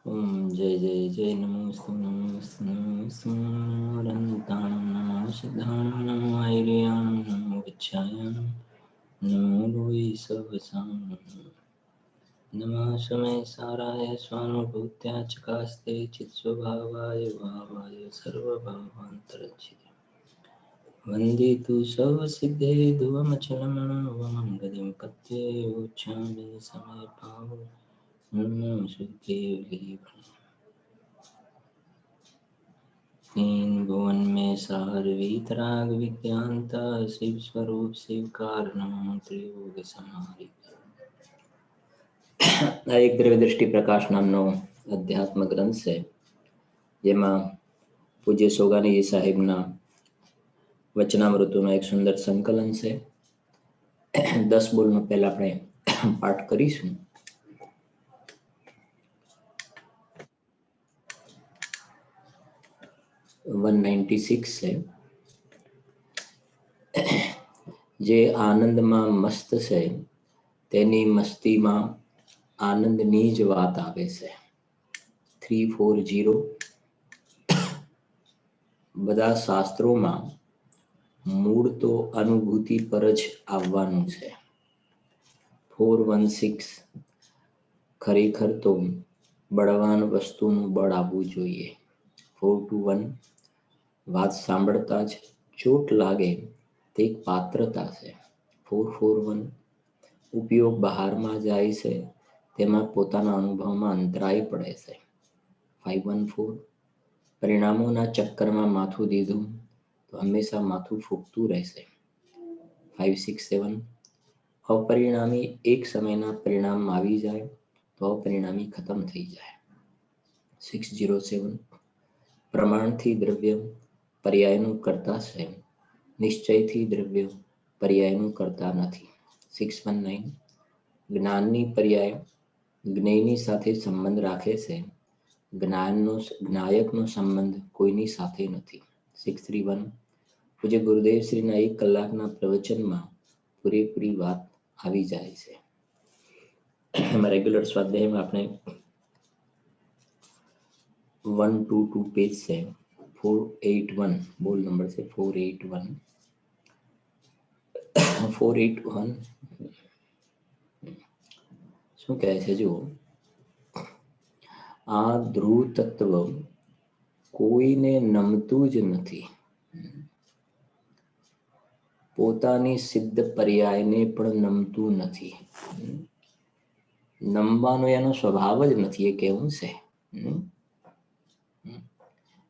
ओम जय जय जय नमोस्तु नमोस्तु नमोस्तु अनंताणं नमो सिद्धाणं नमो ऐर्याणं नमो विच्छायाणं नमो भुवि सहस्राणं नमः समय साराय स्वानुभूत्या चकास्ते चित्स्वभावाय भावाय सर्वभावान्तरचिते वन्दे तु सर्वसिद्धे ध्रुवमचलमणं गतिं पत्ये उच्चामि समयपावो नमो सुदेवले तीन भुवन में सार वीतराग विज्ञानता शिव स्वरूप शिव कारणम त्रियोग समाधि આ એક દ્રવ્ય દ્રષ્ટિ પ્રકાશ નામનો અધ્યાત્મ ગ્રંથ છે, જેમાં પૂજ્ય સોગાનીજી સાહેબના વચનામૃતોનું એક સુંદર સંકલન છે. 10 બોલનો પહેલા આપણે પાઠ કરીશું. છે. જે આનંદમાં મસ્ત છે તેની મસ્તીમાં આનંદની જ વાત આવે છે. 340. બધા શાસ્ત્રોમાં મૂળ તો અનુભૂતિ પર જ આવવાનું છે. 416. ખરેખર તો બળવાન વસ્તુનું બળ આવવું જોઈએ. 421. વાત સાંભળતા જ ચોટ લાગે તે એક પાત્રતા છે. 441. ઉપયોગ બહારમાં જાય છે તેમાં પોતાના અનુભવમાં અંતરાય પડે છે. 514. પરિણામોના ચક્કરમાં માથું દીધું તો હંમેશા માથું ફૂંકતું રહેશે. 567. અપરિણામી એક સમયના પરિણામ આવી જાય તો અપરિણામી ખતમ થઈ જાય. 607. પ્રમાણથી દ્રવ્ય પર્યાયનું કરતા છે, નિશ્ચયથી દ્રવ્ય પર્યાયનું કરતા નથી. 619. જ્ઞાનની પર્યાય જ્ઞેયની સાથે સંબંધ રાખે છે, જ્ઞાયકનો સંબંધ કોઈની સાથે નથી. 631. પૂજ્ય ગુરુદેવ શ્રીના 1 કલાકના પ્રવચનમાં પૂરેપૂરી વાત આવી જાય છે. એમાં રેગ્યુલર સ્વાધ્યાયમાં આપણે 122 પેજ છે. 481 બોલ નંબર છે. 481. શું કહે છે જુઓ. આ ધ્રુવ તત્વ કોઈને નમતું જ નથી. પોતાની સિદ્ધ પર્યાયને પણ નમતું નથી. નમવાનો એનો સ્વભાવ જ નથી, એ કેવું છે.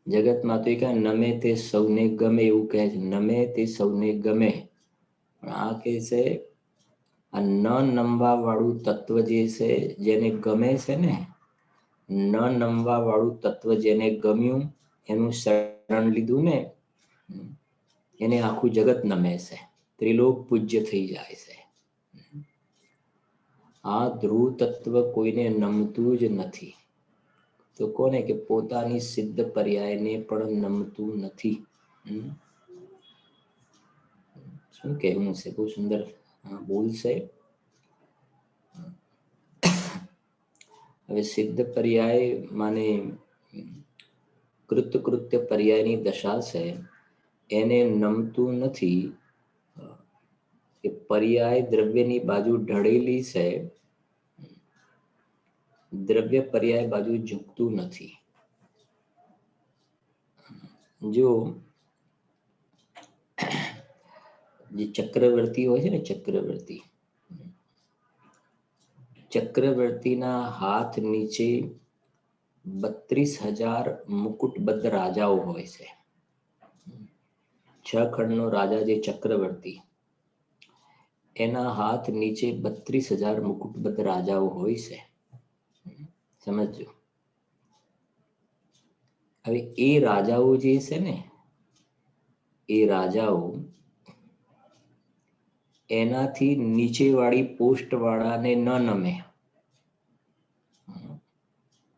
જગતમાં તો એ કહે નમે તે સૌને ગમે, એવું કહે છે. નમે તે સૌને ગમે. આ કે છે આ ન નમવા વાળું તત્વ જે છે, જેને ગમે છે ને, ન નમવા વાળું તત્વ જેને ગમ્યું, એનું શરણ લીધું ને, એને આખું જગત નમે છે, ત્રિલોક પૂજ્ય થઈ જાય છે. આ ધ્રુવ તત્વ કોઈને નમતું જ નથી. તો કોને કે પોતાની સિદ્ધ પર્યાયને પણ નમતું નથી. શું કહેવું છે, બહુ સુંદર બોલ છે. હવે સિદ્ધ પર્યાય માને કૃત્ય પર્યાયની દશા છે, એને નમતું નથી. એ પર્યાય દ્રવ્યની બાજુ ઢળેલી છે, દ્રવ્ય પર્યાય બાજુ ઝૂકતું નથી. જો જે ચક્રવર્તી હોય છે ને, ચક્રવર્તીના હાથ નીચે 32,000 મુકુટબદ્ધ રાજાઓ હોય છે. 6 ખંડનો રાજા જે ચક્રવર્તી, એના હાથ નીચે 32,000 મુકુટબદ્ધ રાજાઓ હોય છે. સમજો. હવે એ રાજાઓ જે છે ને, એ રાજાઓ એનાથી નીચેવાળી પોસ્ટ વાળાને ન નમે.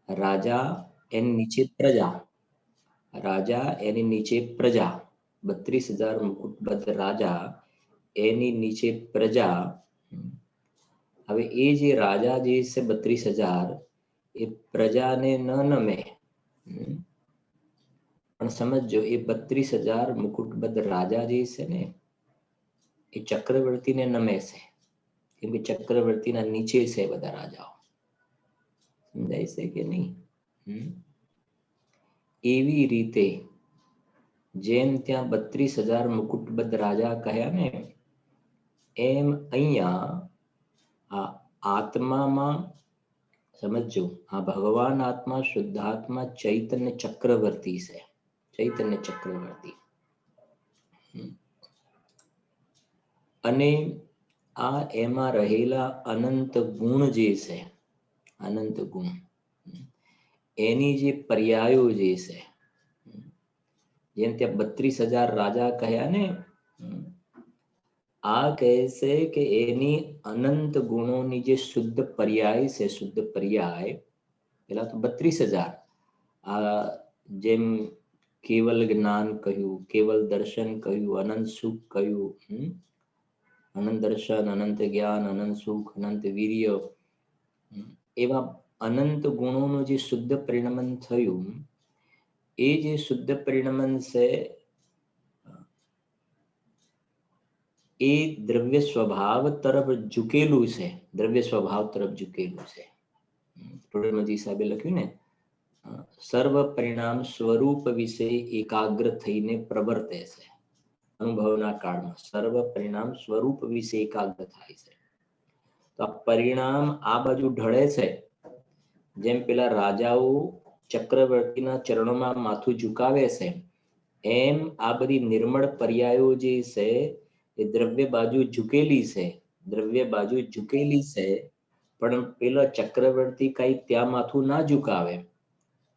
રાજા એની નીચે પ્રજા, રાજા એની નીચે પ્રજા, 32,000 મુકુટબદ્ધ રાજા, એની નીચે પ્રજા. હવે એ જે રાજા જે છે 32,000 એ પ્રજાને ન નમે, પણ સમજો એ 32,000 મુકુટબદ્ધ રાજા જે છે ને એ ચક્રવર્તીને નમે છે, કેમ કે ચક્રવર્તીના નીચે છે બધા રાજાઓ. સમજાય છે કે નહીં? એવી રીતે જેમ ત્યાં 32,000 મુકુટબદ્ધ રાજા કહ્યા ને, એમ અહીંયા આ આત્મામાં સમજો, આ ભગવાન આત્મા શુદ્ધાત્મા ચૈતન્ય ચક્રવર્તી છે, ચૈતન્ય ચક્રવર્તી. અને આ એમાં રહેલા અનંત ગુણ જે છે, અનંત ગુણ એની જે પર્યાયો જે છે, જેમ ત્યાં 32,000 રાજા કહ્યા ને, આ કહે છે કે એની અનંત ગુણોની જે શુદ્ધ પર્યાય છે, શુદ્ધ પર્યાય પેલા તો 32,000 આ જેમ કેવલ જ્ઞાન કહ્યું, કેવલ દર્શન કહ્યું, અનંત સુખ કહ્યું, અનંત દર્શન, અનંત જ્ઞાન, અનંત સુખ, અનંત વીર્ય, એવા અનંત ગુણોનું જે શુદ્ધ પરિણમન થયું, એ જે શુદ્ધ પરિણમન છે એ દ્રવ્ય સ્વભાવ તરફ ઝુકેલું છે, દ્રવ્ય સ્વભાવ તરફ ઝુકેલું છે. ટોડરમજી સાહેબે લખ્યું ને, સર્વ પરિણામ સ્વરૂપ વિશે એકાગ્ર થઈને પ્રવર્તે છે. અનુભવના કાળમાં સર્વ પરિણામ સ્વરૂપ વિશે એકાગ્ર થાય છે. તો આ પરિણામ આ બાજુ ઢળે છે, જેમ પેલા રાજાઓ ચક્રવર્તીના ચરણોમાં માથું ઝુકાવે છે, એમ આ બધી નિર્મળ પર્યાયો જે છે એ દ્રવ્ય બાજુ ઝુકેલી છે, દ્રવ્ય બાજુ ઝુકેલી છે, પણ પેલા ચક્રવર્તી કઈ ત્યાં માથું ના ઝુકાવે.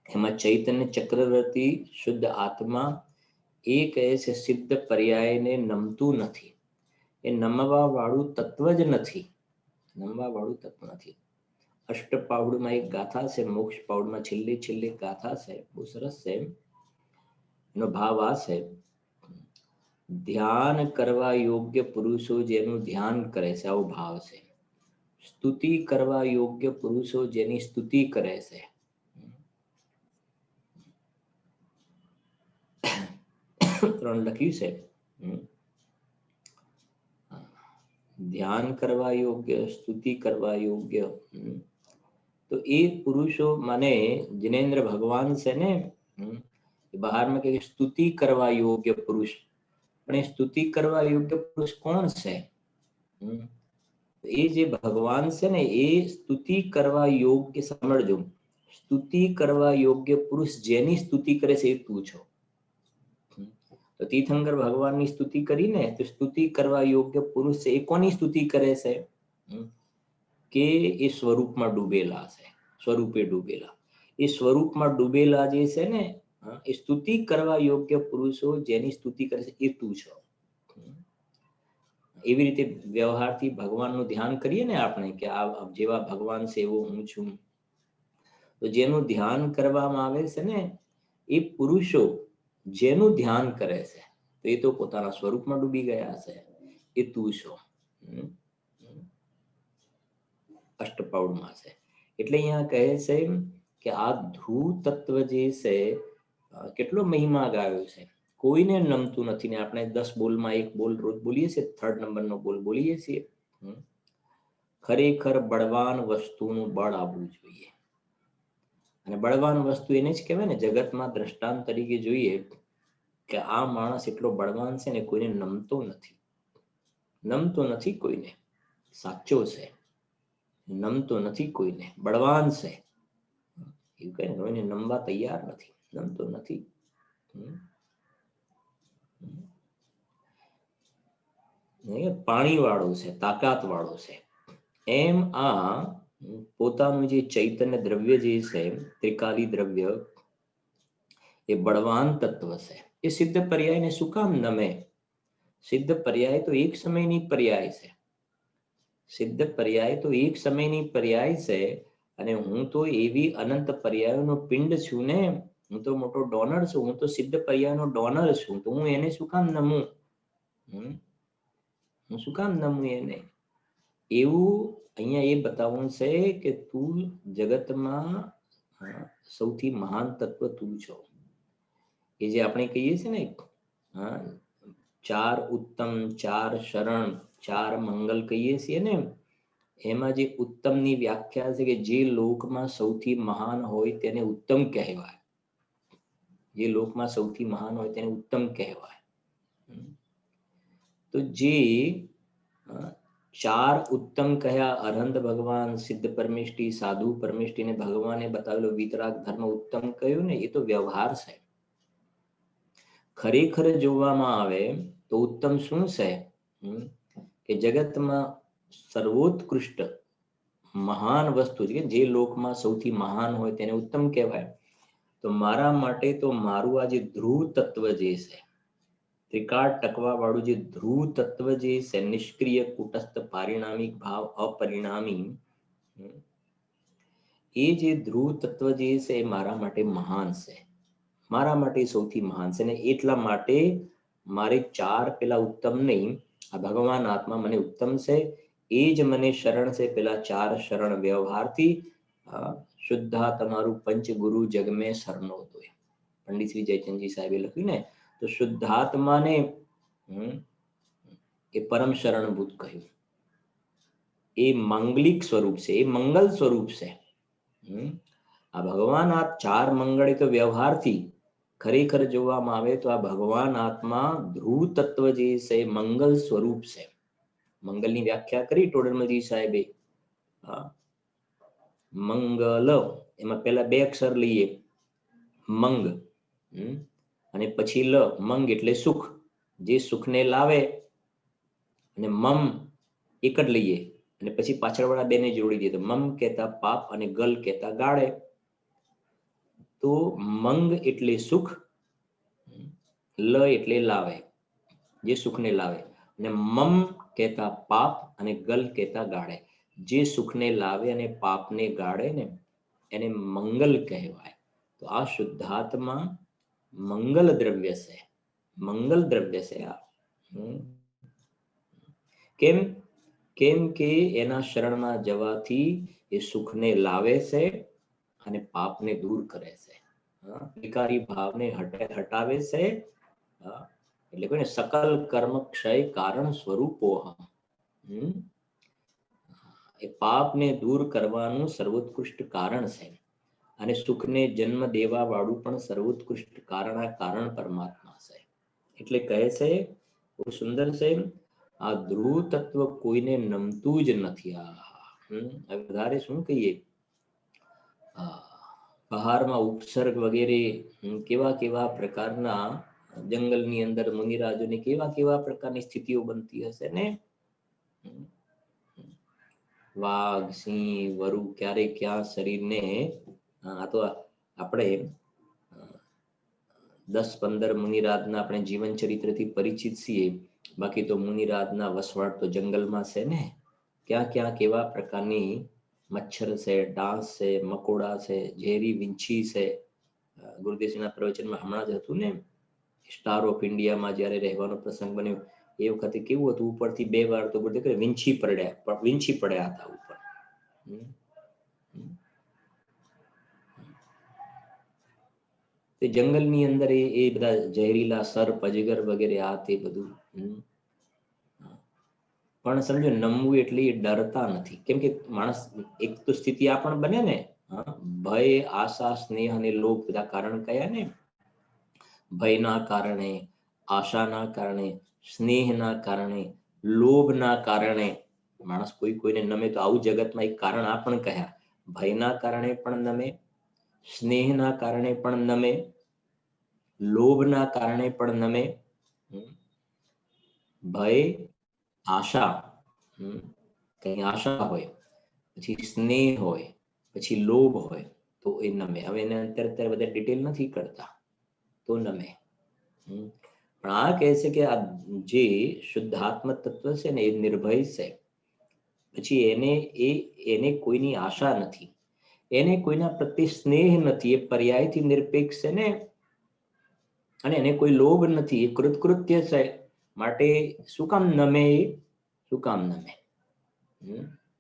એમાં ચૈતન્ય ચક્રવર્તી શુદ્ધ આત્મા એ કહે છે સિદ્ધ પર્યાયને નમતું નથી, એ નમવા વાળું તત્વ જ નથી, નમવા વાળું તત્વ નથી. અષ્ટપાઉડમાં એક ગાથા છે, મોક્ષ પાઉડમાં છેલ્લી છેલ્લી ગાથા છે, બહુ સરસ છે. એનો ભાવ આ છે, ધ્યાન કરવા યોગ્ય પુરુષો જેનું ધ્યાન કરે છે, આવો ભાવ છે. સ્તુતિ કરવા યોગ્ય પુરુષો જેની સ્તુતિ કરે છે. ત્રણ લખ્યું છે, ધ્યાન કરવા યોગ્ય, સ્તુતિ કરવા યોગ્ય. તો એ પુરુષો મને જિનેન્દ્ર ભગવાન છે ને, બહારમાં કે સ્તુતિ કરવા યોગ્ય પુરુષ, પણ એ સ્તુતિ કરવા યોગ્ય પુરુષ કોણ છે? એ જે ભગવાન છે ને એ સ્તુતિ કરવા યોગ્ય, સમજો, સ્તુતિ કરવા યોગ્ય પુરુષ જેની સ્તુતિ કરે છે એ તું છો. તો તીર્થંકર ભગવાનની સ્તુતિ કરીને તો સ્તુતિ કરવા યોગ્ય પુરુષ છે એ કોની સ્તુતિ કરે છે? કે એ સ્વરૂપમાં ડૂબેલા છે, સ્વરૂપે ડૂબેલા. એ સ્વરૂપમાં ડૂબેલા જે છે ને, એ સ્તુતિ કરવા યોગ્ય પુરુષો જેની સ્તુતિ કરે છે એ તું છો. એવી રીતે વ્યવહારથી ભગવાનનું ધ્યાન કરીએ ને આપણે, કે આ જેવા ભગવાન છે એવો હું છું. તો જેનું ધ્યાન કરવામાં આવે છે ને એ પુરુષો જેનું ધ્યાન કરે છે, તો એ તો પોતાના સ્વરૂપમાં ડૂબી ગયા છે, એ તું છો. અષ્ટપાઉડમાં છે. એટલે અહીંયા કહે છે કે આ ધ્રુવ તત્વ જે છે કેટલો મહિમા ગાયો છે, કોઈને નમતું નથી. ને આપણે 10 બોલમાં એક બોલ રોજ બોલીએ છીએ, 3rd નંબરનો બોલ બોલીએ છીએ. ખરેખર બળવાન વસ્તુનું બળ આવવું જોઈએ. અને બળવાન વસ્તુ એને જ કહેવાય ને, જગતમાં દ્રષ્ટાંત તરીકે જોઈએ કે આ માણસ એટલો બળવાન છે ને કોઈને નમતો નથી, નમતો નથી કોઈને, સાચો છે, નમતો નથી કોઈને, બળવાન છે, એવું કઈ કોઈને નમવા તૈયાર નથી, નમતો નથી. પાણી વાળો છે, તાકાત વાળો છે. એમ આ પોતાનું જે ચૈતન્ય દ્રવ્ય જે છે, ત્રિકાલી દ્રવ્ય, એ બળવાન તત્વ છે. એ સિદ્ધ પર્યાયને શું કામ નમે? સિદ્ધ પર્યાય તો એક સમયની પર્યાય છે, સિદ્ધ પર્યાય તો એક સમયની પર્યાય છે. અને હું તો એવી અનંત પર્યાયોનો પિંડ છું ને, હું તો મોટો ડોનર છું, હું તો સિદ્ધ પર્યાયનો ડોનર છું, તો હું એને શું કામ નમું? હું શું કામ નમું એને? એવું અહીંયા એ બતાવવું છે કે તું જગતમાં સૌથી મહાન તત્વ તું છો. એ જે આપણે કહીએ છીએ ને, હા, ચાર ઉત્તમ, ચાર શરણ, ચાર મંગલ કહીએ છીએ ને, એમાં જે ઉત્તમની વ્યાખ્યા છે કે જે લોકમાં સૌથી મહાન હોય તેને ઉત્તમ કહેવાય. જે લોકમાં સૌથી મહાન હોય તેને ઉત્તમ કહેવાય. તો જે ચાર ઉત્તમ કયા, અરહંત ભગવાન, સિદ્ધ પરમેષ્ઠી, સાધુ પરમેષ્ઠી ને ભગવાને બતાવેલો વિતરાગ ધર્મ ઉત્તમ કહ્યું ને, એ તો વ્યવહાર છે. ખરેખર જોવામાં આવે તો ઉત્તમ શું છે કે જગતમાં સર્વોત્કૃષ્ટ મહાન વસ્તુ છે, જે લોકમાં સૌથી મહાન હોય તેને ઉત્તમ કહેવાય. તો મારા માટે તો મારું આ જે ધ્રુવ તત્વ જે છે, ત્રિકાળ ટકવા વાળું જે ધ્રુવ તત્વ જે છે, નિષ્ક્રિય, કુટસ્થ, પારિણામિક ભાવ, અપરિણામી, એ જે ધ્રુવ તત્વ જે છે એ મારા માટે મહાન છે, મારા માટે સૌથી મહાન છે. ને એટલા માટે મારે ચાર પેલા ઉત્તમ નહીં, આ ભગવાન આત્મા મને ઉત્તમ છે, એ જ મને શરણ છે. પેલા ચાર શરણ વ્યવહારથી શુદ્ધા તમારું પંચગુરુ જગમે સરનો તો, પંડિત શ્રી જયચંદજી સાહેબે લખ્યું ને, તો શુદ્ધાત્માને એ પરમ શરણભૂત કહ્યું. એ માંગલિક સ્વરૂપ છે, એ મંગલ સ્વરૂપ છે. આ ભગવાન આ ચાર મંગળ તો વ્યવહારથી, ખરેખર જોવામાં આવે તો આ ભગવાન આત્મા ધ્રુવ તત્વ જે છે મંગલ સ્વરૂપ છે. મંગલની વ્યાખ્યા કરી ટોડરમલજી સાહેબે. મંગલ, એમાં પેલા બે અક્ષર લઈએ, મંગ અને પછી લ, મંગ એટલે સુખ, જે સુખને લાવે, અને મમ એક જ લઈએ અને પછી પાછળવાળા બેને જોડી દઈએ તો મમ કહેતા પાપ અને ગલ કહેતા ગાળે. તો મંગ એટલે સુખ, લ એટલે લાવે, જે સુખને લાવે, અને મમ કહેતા પાપ અને ગલ કહેતા ગાળે. જે સુખને લાવે અને પાપને ગાળે ને એને મંગલ કહેવાય. તો આ શુદ્ધાત્મા મંગલ દ્રવ્ય છે, મંગલ દ્રવ્ય છે આ. કેમ? કેમ કે એના શરણમાં જવાથી એ સુખને લાવે છે અને પાપને દૂર કરે છે, વિકારી ભાવને હટાવે છે. એટલે કે સકલ કર્મ ક્ષય કારણ સ્વરૂપો, એ પાપને દૂર કરવાનું સર્વોત્કૃષ્ટ કારણ છે, અને સુખને જન્મ દેવા વાળું પણ સર્વોત્કૃષ્ટ કારણ આ કારણ પરમાત્મા છે. એટલે કહે છે, બહુ સુંદર છે, આ ધ્રુવ તત્વ કોઈને નમતું જ નથી. આ વધારે શું કહીએ, બહારમાં ઉપસર્ગ વગેરે કેવા કેવા પ્રકારના જંગલની અંદર મુનિરાજોની કેવા કેવા પ્રકારની સ્થિતિઓ બનતી હશે ને. વાઘ, સિંહ, વરુ ક્યારે ક્યાં શરીરને, આ તો આપણે 10-15 મુનિરાજના આપણે જીવન ચરિત્રથી પરિચિત છીએ. બાકી તો મુનિરાજના વસવાટ તો જંગલમાં છે ને. ક્યાં ક્યાં કેવા પ્રકારની મચ્છર છે, ડાંસ છે, મકોડા છે, ઝેરી વીંછી છે. ગુરુદેવજીના પ્રવચનમાં હમણાં જ હતું ને, સ્ટાર ઓફ ઇન્ડિયામાં જ્યારે રહેવાનો પ્રસંગ બન્યો એ વખતે કેવું હતું, ઉપરથી 2 વાર તો ગુરુદેવ વીંછી પડ્યા હતા ઉપર. તે જંગલની અંદર એ બધા ઝેરીલા સર્પ, અજગર વગેરે આ તે બધું. પણ સમજો નમવું એટલે એ ડરતા નથી. કેમ કે માણસ એક તો સ્થિતિ આ પણ બને ને, ભય, આશા, સ્નેહ અને લોભ બધા કારણ કયા ને. ભયના કારણે, આશાના કારણે, સ્નેહના કારણે, લોભના કારણે માણસ કોઈ કોઈને નમે. તો આવું જગતમાં એક કારણ આ પણ કહ્યા, ભયના કારણે પણ નમે, સ્નેહના કારણે પણ નમે, લોભના કારણે પણ નમે. ભય, આશા, કઈ આશા હોય, પછી સ્નેહ હોય, પછી લોભ હોય તો એ નમે. હવે એને અત્યારે બધા ડિટેલ નથી કરતા, તો નમે. પણ આ કહે છે કે આ જે શુદ્ધાત્મ તત્વ છે ને એ નિર્ભય છે. પછી એને કોઈની આશા નથી, એને કોઈના પ્રત્યે સ્નેહ નથી, એ પર્યાયથી નિરપેક્ષ છે ને. અને એને કોઈ લોભ નથી, એ કૃતકૃત્ય છે. માટે શું કામ નમે? શું કામ નમે?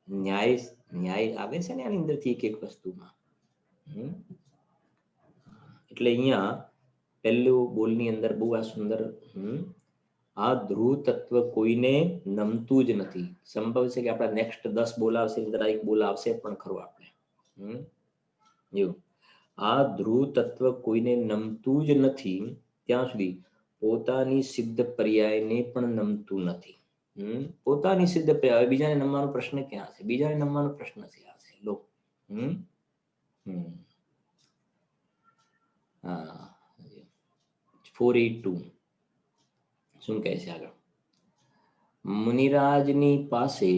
ન્યાય ન્યાય આવે છે ને આની અંદરથી એક એક વસ્તુમાં. એટલે અહીંયા પહેલું બોલની અંદર બહુ આ સુંદર આ ધ્રુવ તત્વ કોઈને નમતું જ નથી. સંભવ છે કે આપણા નેક્સ્ટ 10 બોલ આવશે જરા એક બોલ આવશે પણ ખરું આપણે. જો આ ધ્રુવ તત્વ કોઈને નમતું જ નથી ત્યાં સુધી પોતાની સિદ્ધ પર્યાયને પણ નમતું નથી. પોતાની સિદ્ધ પર્યાય બીજાને નમવાનો પ્રશ્ન ક્યાં છે? બીજાને નમવાનો પ્રશ્ન ક્યાં છે? લો. હા 482 શું કહે છે આગળ? મુનિરાજની પાસે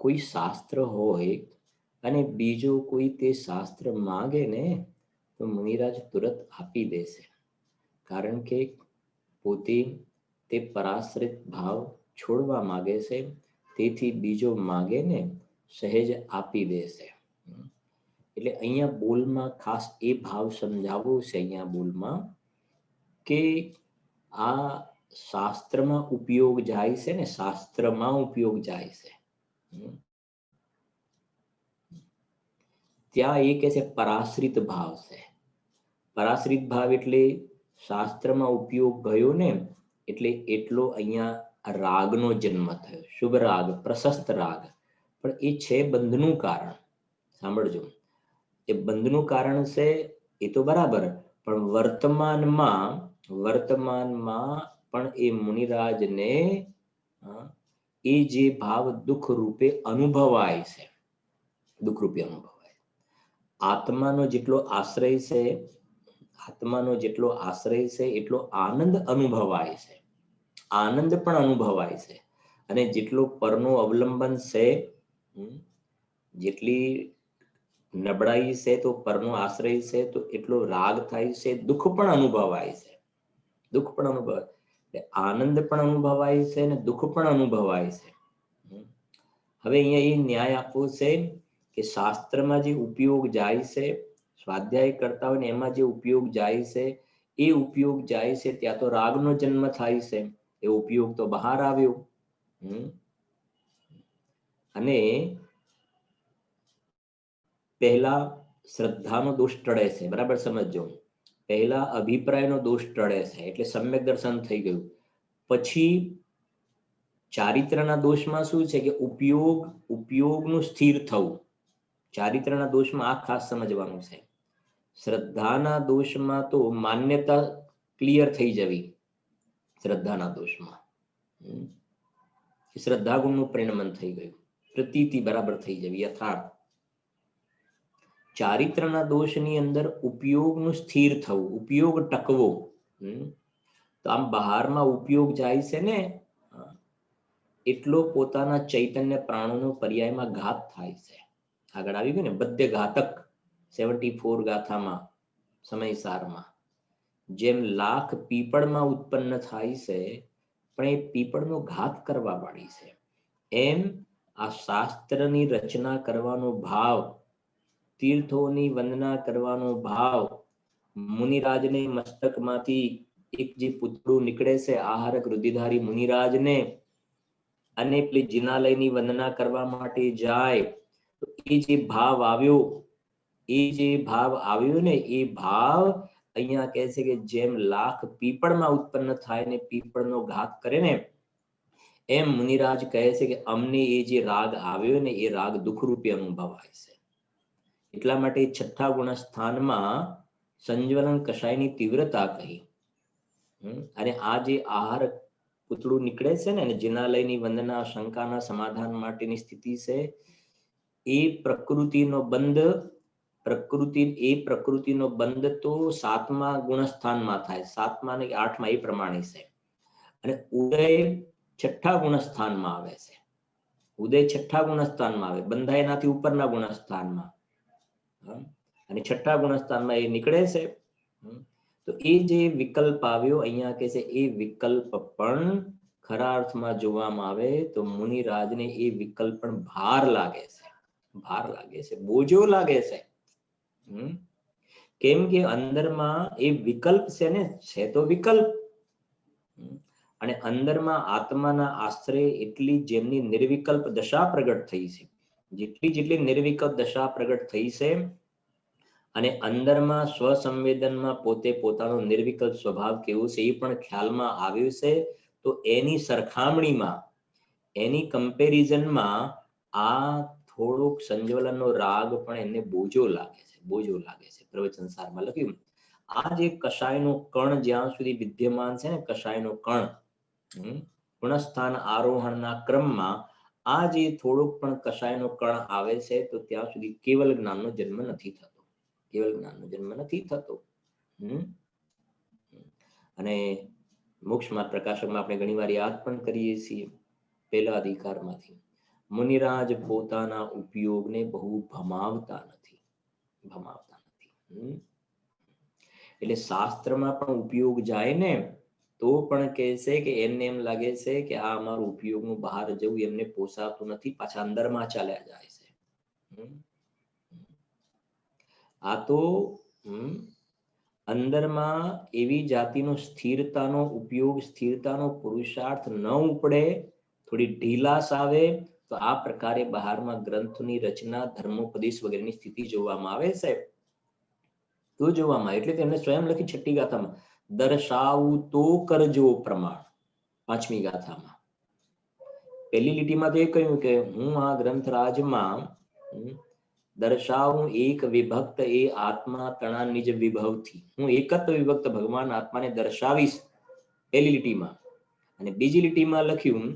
કોઈ શાસ્ત્ર હોય અને બીજો કોઈ તે શાસ્ત્ર માંગે ને તો મુનિરાજ તુરંત આપી દેશે, કારણ કે પોતે તે પરાશ્રિત ભાવ છોડવા માંગે છે, તેથી બીજો માંગે ને સહેજ આપી દેશે. એટલે અહીંયા બોલમાં ખાસ એ ભાવ સમજાવવો છે અહીંયા બોલમાં કે આ શાસ્ત્રમાં ઉપયોગ જાય છે ને, શાસ્ત્રમાં ઉપયોગ જાય છે ત્યાં એ કે છે પરાશ્રિત ભાવ છે. પરાશ્રિત ભાવ એટલે શાસ્ત્રમાં ઉપયોગ ગયો ને એટલે એટલો અહીંયા રાગનો જન્મ થયો, શુભ રાગ, પ્રશસ્ત રાગ. પણ એ છે બંધનું કારણ. સાંભળજો, એ બંધનું કારણ છે એ તો બરાબર, પણ વર્તમાનમાં પણ એ મુનિરાજને એ જે ભાવ દુઃખ રૂપે અનુભવાય છે, દુઃખ રૂપે અનુભવાય. આત્માનો જેટલો આશ્રય છે, આત્માનો જેટલો આશ્રય છે એટલો આનંદ અનુભવાય છે, આનંદ પણ અનુભવાય છે. અને જેટલો પરનો અવલંબન છે, જેટલી નબળાઈ છે તો પરનો આશ્રય છે તો એટલો રાગ થાય છે, દુઃખ પણ અનુભવાય છે, દુઃખ પણ અનુભવાય, આનંદ પણ અનુભવાય છે અને દુઃખ પણ અનુભવાય છે. હવે અહીંયા એ ન્યાય આપવો છે કે શાસ્ત્રમાં જે ઉપયોગ જાય છે, સ્વાધ્યાય કરતા હોય ને એમાં જે ઉપયોગ જાય છે, એ ઉપયોગ જાય છે ત્યાં તો રાગનો જન્મ થાય છે, એ ઉપયોગ તો બહાર આવ્યો. અને પહેલા શ્રદ્ધાનો દોષ ટળે છે, બરાબર સમજો. પહેલા અભિપ્રાયનો દોષ ટળે છે એટલે સમ્યક દર્શન થઈ ગયું. પછી ચારિત્રના દોષમાં શું છે કે ઉપયોગનું સ્થિર થવું. ચારિત્રના દોષમાં આ ખાસ સમજવાનું છે. શ્રદ્ધાના દોષમાં તો માન્યતા ક્લિયર થઈ જવી. શ્રદ્ધાના દોષમાં શ્રદ્ધા ગુણનું પરિણમન થઈ ગયું, પ્રતીતિ બરાબર થઈ જવી, યથાર્થ. ચારિત્રના દોષની અંદર ઉપયોગનું સ્થિર થવું, ઉપયોગ ટકવો. તો આમ બહારમાં ઉપયોગ જાય છે ને એટલો પોતાના ચૈતન્ય પ્રાણોનો પર્યાયમાં ઘાત થાય છે. આગળ આવી ગયું ને બધ્ય ઘાતક 74 ગાથામાં સમયસારમાં જેમ લાખ પીપળમાં ઉત્પન્ન થાય છે પણ એ પીપળનો ઘાત કરવા વાળી છે, એમ આ શાસ્ત્રની રચના કરવાનો ભાવ, તીર્થોની વંદના કરવાનો ભાવ, મુનિરાજને મસ્તકમાંથી એક જે પુતળું નીકળે છે આહારક રુધિરધારી મુનિરાજને, અને પેલી જિનાલયની વંદના કરવા માટે જાય તો એ જે ભાવ આવ્યો ને એ ભાવ અહીંયા કહે છે કે જેમ લાખ પીપળમાં ઉત્પન્ન થાય ને પીપળનો ઘાત કરે ને એમ મુનિરાજ કહે છે કે અમને એ જે રાગ આવ્યો ને એ રાગ દુઃખ રૂપે અનુભવાય છે. એટલા માટે છઠ્ઠા ગુણ સ્થાનમાં સંજ્વલન કષાયની તીવ્રતા કહી. અને આ જે આહાર પૂતળું નીકળે છે ને જિનાલયની વંદના શંકાના સમાધાન માટેની સ્થિતિ છે, એ પ્રકૃતિનો બંધ તો 7મા ગુણસ્થાનમાં થાય, 7મા ને 8મા એ પ્રમાણે છે. અને ઉદય 6ઠ્ઠા ગુણસ્થાનમાં આવે છે, ઉદય 6ઠ્ઠા ગુણસ્થાનમાં આવે, બંધાય એનાથી ઉપરના ગુણસ્થાનમાં, અને 6ઠ્ઠા ગુણસ્થાનમાં એ નીકળે છે. તો એ જે વિકલ્પ આવ્યો અહીંયા કે છે એ વિકલ્પ પણ ખરા અર્થમાં જોવામાં આવે તો મુનિરાજને એ વિકલ્પ પણ ભાર લાગે છે, બોજો લાગે છે. કેમ કે અંદરમાં એ વિકલ્પ છે ને, છે તો વિકલ્પ, અને અંદરમાં આત્માના આશ્રય એટલી જેમની નિર્વિકલ્પ દશા પ્રગટ થઈ છે જેટલી જેટલી નિર્વિકલ્પ દશા પ્રગટ થઈ છે અને અંદરમાં સ્વસંવેદનમાં પોતે પોતાનો નિર્વિકલ્પ સ્વભાવ કેવો છે એ પણ ખ્યાલમાં આવ્યું છે, તો એની સરખામણીમાં, એની કમ્પેરિઝનમાં આ થોડુંક સંજ્વલનનો રાગ પણ એને બોજો લાગે છે, બોજો લાગે છે. પ્રવચન સારમાં લખ્યું, આ જે કષાયનો કણ જ્યાં સુધી વિદ્યમાન છે ને, કષાયનો કણ ગુણસ્થાન આરોહણના ક્રમમાં આ જે થોડુંક પણ કષાયનો કણ આવે છે, તો ત્યાં સુધી કેવલ જ્ઞાનનો જન્મ નથી થતો, કેવલ જ્ઞાનનો જન્મ નથી થતો. અને મોક્ષમાં પ્રકાશકમાં આપણે ઘણીવાર યાદ પણ કરીએ છીએ, પહેલા અધિકારમાંથી, મુનિરાજ પોતાના ઉપયોગને બહુ ભમાવતા નથી, ભમાવતા નથી. એટલે શાસ્ત્રમાં પણ ઉપયોગ જાય ને તો પણ કહે છે કે એમને એમ લાગે છે કે આ અમારું ઉપયોગનું બહાર જવું એમને પોસાતું નથી, પાછા અંદરમાં ચાલ્યા જાય છે. આ તો અંદરમાં એવી જાતિનો સ્થિરતાનો ઉપયોગ, સ્થિરતાનો પુરુષાર્થ ન ઉપડે, થોડી ઢીલાસ આવે, તો આ પ્રકારે બહારમાં ગ્રંથની રચના, ધર્મોપદેશ વગેરેની સ્થિતિ જોવામાં આવે છે. તો જોવામાં, એટલે તેમને સ્વયં લખી છઠ્ઠી ગાથામાં, દર્શાવું તો કરજો પ્રમાણ. પાંચમી ગાથામાં પહેલી લીટીમાં તો એ કહ્યું કે હું આ ગ્રંથરાજમાં દર્શાવું એક વિભક્ત એ આત્મા તણા નિજ વિભવથી, હું એકત્વ વિભક્ત ભગવાન આત્માને દર્શાવીશ, પહેલી લીટીમાં. અને બીજી લીટીમાં લખ્યું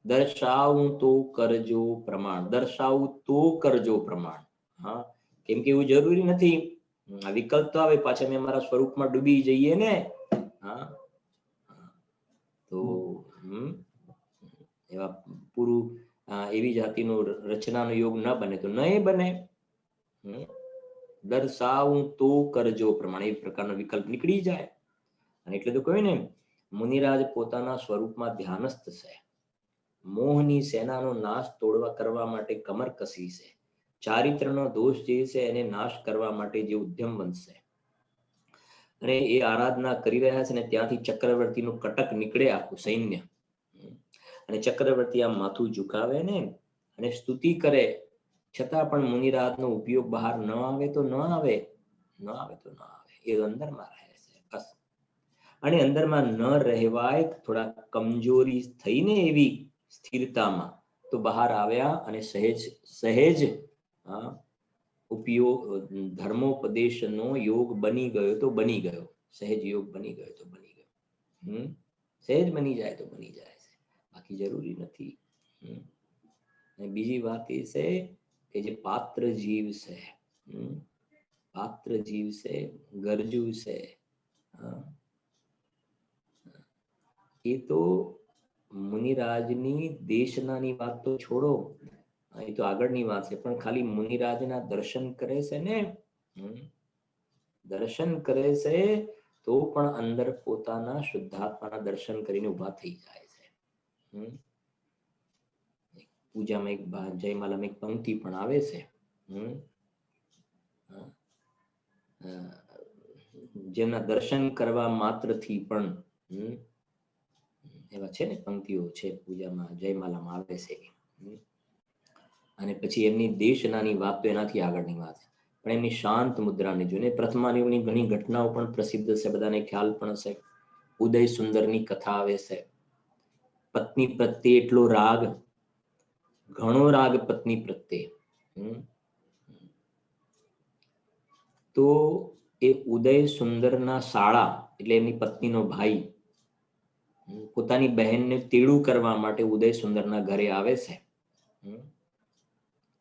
દર્શાવું તો કરજો પ્રમાણ, દર્શાવું તો કરજો પ્રમાણ. હા, કેમ કે એવું જરૂરી નથી, વિકલ્પ તો આવે, પાછા મેં મારા સ્વરૂપમાં ડૂબી જઈએ ને. હા, તો એવા પૂરું એવી જાતિનો રચનાનો યોગ ન બને તો નહીં બને. દર્શાવું તો કરજો પ્રમાણે એ પ્રકારનો વિકલ્પ નીકળી જાય. અને એટલે તો કહ્યું ને, મુનિરાજ પોતાના સ્વરૂપમાં ધ્યાનસ્થ છે, મોહની સેનાનો નાશ તોડવા કરવા માટે કમર કસી છે, ચારિત્રનો દોષ જે છે એને નાશ કરવા માટે જે ઉદ્યમ બનશે, અને એ આરાધના કરી રહ્યા છે ને ત્યાંથી ચક્રવર્તીનું કટક નીકળે આખું સૈન્ય, અને ચક્રવર્તી આ માથું ઝુકાવે ને અને સ્તુતિ કરે, છતાં પણ મુનિરાજનો ઉપયોગ બહાર ન આવે તો ન આવે, ન આવે તો ન આવે, એ અંદરમાં રહે છે બસ. અને અંદરમાં ન રહેવાય, થોડા કમજોરી થઈને એવી સ્થિરતામાં, તો બહાર આવ્યા અને સહેજ સહેજ ઉપયોગ, ધર્મોપદેશનો યોગ બની ગયો તો બની ગયો, સહેજ યોગ બની ગયો તો બની ગયો. સહેજ બની જાય તો બની જાય છે, બાકી જરૂરી નથી. અને બીજી વાત એ છે કે જે પાત્ર જીવ છે, પાત્ર જીવ છે, ગરજુ છે, એ તો મુનિરાજની દેશનાની વાત તો છોડો, એ તો આગળની વાત છે, પણ ખાલી મુનિરાજના દર્શન કરે છે ને, દર્શન કરે છે તો પણ અંદર પોતાના શુદ્ધાત્માના દર્શન કરીને ઉભા થઈ જાય છે. પૂજામાં એક જયમાલામાં એક પંક્તિ પણ આવે છે, જેમના દર્શન કરવા માત્રથી પણ, એવા છે ને પંક્તિઓ છે પૂજામાં, જયમાલામાં આવે છે. અને પછી એમની દેશનાની વાત તો એનાથી આગળની વાત, પણ એમની શાંત મુદ્રાને જોઈને પ્રથમાયુગની ઘણી ઘટનાઓ પણ પ્રસિદ્ધ છે, બધાને ખ્યાલ પણ છે. ઉદય સુંદરની કથા આવે છે, પત્ની પ્રત્યે એટલો રાગ, ઘણો રાગ પત્ની પ્રત્યે. તો એ ઉદય સુંદરના શાળા, એટલે એમની પત્નીનો ભાઈ, પોતાની બહેનને તેડું કરવા માટે ઉદય સુંદરના ઘરે આવે છે,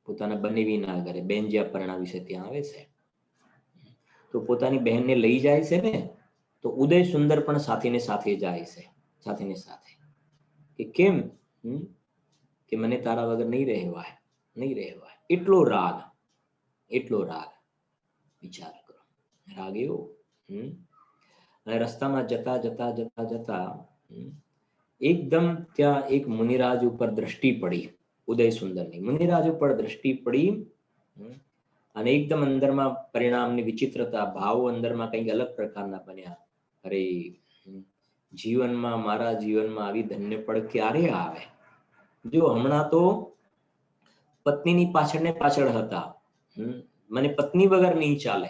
પોતાના બનેવીના ઘરે, બેન જ્યાં પરણાવી છે ત્યાં આવે છે. તો પોતાની બહેનને લઈ જાય છે ને, તો ઉદય સુંદર પણ સાથે ને સાથે જાય છે, સાથે ને સાથે, કે કેમ, કે મને તારા વગર નહીં રહેવાય, નહીં રહેવાય, એટલો રાગ, એટલો રાગ, વિચાર કરો, રાગ એવો. અને રસ્તામાં જતા જતા જતા જતા એકદમ ત્યાં એક મુનિરાજ ઉપર દ્રષ્ટિ પડી, ઉદય સુંદરની મુનિરાજ ઉપર દ્રષ્ટિ પડી, અને એકદમ અંદરમાં પરિણામની વિચિત્રતા, ભાવ અંદરમાં કંઈક અલગ પ્રકારના બન્યા. અરે જીવનમાં, મારા જીવનમાં આવી ધન્ય પળ ક્યારે આવે? જો હમણાં તો પત્નીની પાછળ ને પાછળ હતા. મને પત્ની વગર નહીં ચાલે,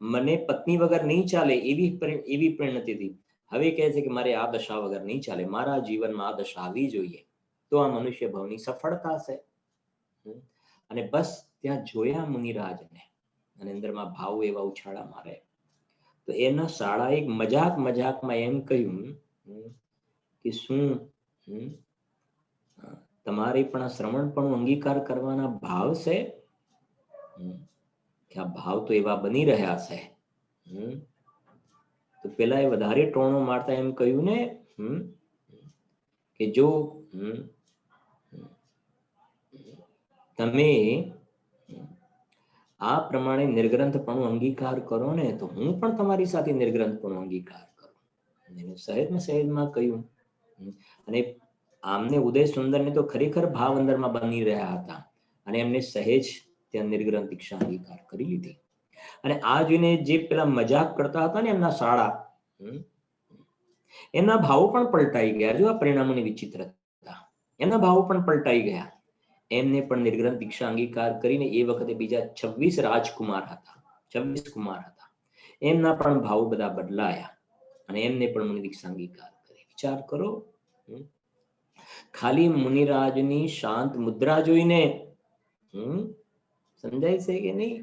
મને પત્ની વગર નહીં ચાલે એવી પરિણતિ હતી. હવે કહે છે કે મારે આ દશા વગર નહીં ચાલે, મારા જીવનમાં આ દશા આવવી જોઈએ, તો આ મનુષ્ય ભવની સફળતા છે. અને બસ ત્યાં જોયા મુનિરાજને અને અંદરમાં ભાવ એવા ઉછાળા મારે. તો એના શાળા એક મજાકમાં એમ કહ્યું કે શું તમારે પણ આ શ્રવણ પણ અંગીકાર કરવાના ભાવ છે? કે આ ભાવ તો એવા બની રહ્યા છે. તો પેલા એ વધારે ટોણો મારતા એમ કહ્યું ને કે જો તમે આ પ્રમાણે નિર્ગ્રંથપણું અંગીકાર કરો ને તો હું પણ તમારી સાથે નિર્ગ્રંથપણું અંગીકાર કરું. એને સહેજમાં કહ્યું. અને આમને ઉદય સુંદરને તો ખરેખર ભાવ અંદરમાં બની રહ્યા હતા અને એમને સહેજ ત્યાં નિર્ગ્રંથ દીક્ષા અંગીકાર કરી લીધી. અને આ જોઈને જે પેલા મજાક કરતા હતા ને એમના શાળા, એમના ભાવો પણ પલટાઈ ગયા. જો આ પરિણામોની વિચિત્રતા, એમના ભાવો પણ પલટાઈ ગયા. એમને પણ નિર્ગ્રંથ દીક્ષા અંગીકાર કરીને એ વખતે બીજા 26 રાજકુમાર હતા, 26 કુમાર હતા, એમના પણ ભાવો બધા બદલાયા અને એમને પણ મુનિ દીક્ષા અંગીકાર કરી. વિચાર કરો, ખાલી મુનિરાજની શાંત મુદ્રા જોઈને સમજાય છે કે નહીં?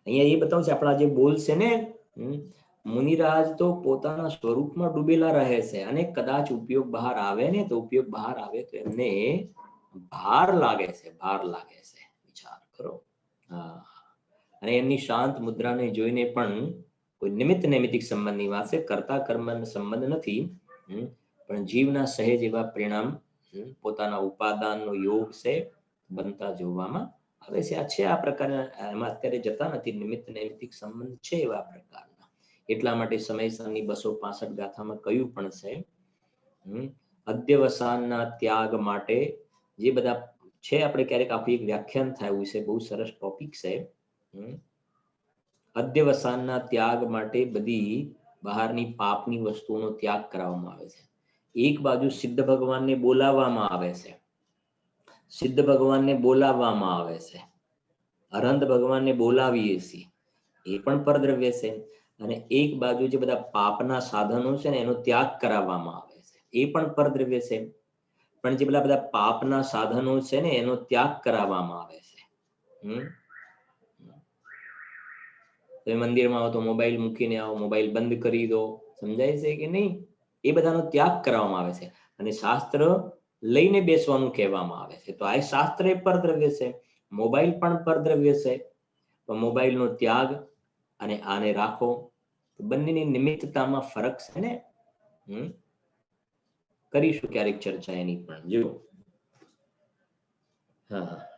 અહીંયા એ બતાવું છે આપણા જે બોલ છે ને, મુનિરાજ તો પોતાના સ્વરૂપમાં ડૂબેલા રહે છે અને કદાચ ઉપયોગ બહાર આવે ને તો ઉપયોગ બહાર આવે તો એમને ભાર લાગે છે, ભાર લાગે છે. વિચાર કરો. અને એમની શાંત મુદ્રાને જોઈને પણ કોઈ નિમિત્ત નૈમિતિક સંબંધની વાત છે, કર્તા કર્મ સંબંધ નથી, પણ જીવના સહેજ એવા પરિણામ પોતાના ઉપાદાનનો યોગ છે બનતા જોવામાં આવે છે. આ છે આ પ્રકારના, એમાં અત્યારે જતા નથી, નિમિત્ત નૈમિતિક સંબંધ છે એવા પ્રકારના. એટલા માટે સમયસરની 265 ગાથામાં કયું પણ છે, અધ્યવસાનના ત્યાગ માટે જે બધા છે, આપણે ક્યારેક આખું એક વ્યાખ્યાન થયું છે, બહુ સરસ ટોપિક છે. અધ્યવસાનના ત્યાગ માટે બધી બહારની પાપની વસ્તુઓનો ત્યાગ કરવામાં આવે છે. એક બાજુ સિદ્ધ ભગવાનને બોલાવવામાં આવે છે, સિદ્ધ ભગવાનને બોલાવવામાં આવે છે, અરહંત ભગવાનને બોલાવીએ છીએ, એ પણ પરદ્રવ્ય છે. અને એક બાજુ જે બધા પાપના સાધનો છે ને એનો ત્યાગ કરાવવામાં આવે છે, એ પણ પરદ્રવ્ય છે. પણ જે બધા પાપના સાધનો છે ને એનો ત્યાગ કરાવવામાં આવે છે. તમે મંદિરમાં આવો તો મોબાઈલ મૂકીને આવો, મોબાઈલ બંધ કરી દો, સમજાય છે કે નહીં? એ બધાનો ત્યાગ કરવામાં આવે છે અને શાસ્ત્ર લઈને બેસવાનું કહેવામાં આવે છે. તો આ શાસ્ત્ર એ પરદ્રવ્ય છે, મોબાઈલ પણ પરદ્રવ્ય છે. તો મોબાઈલનો ત્યાગ અને આને રાખો, તો બંનેની નિમિત્તતામાં ફરક છે ને. કરીશું ક્યારેક ચર્ચા એની પણ. જો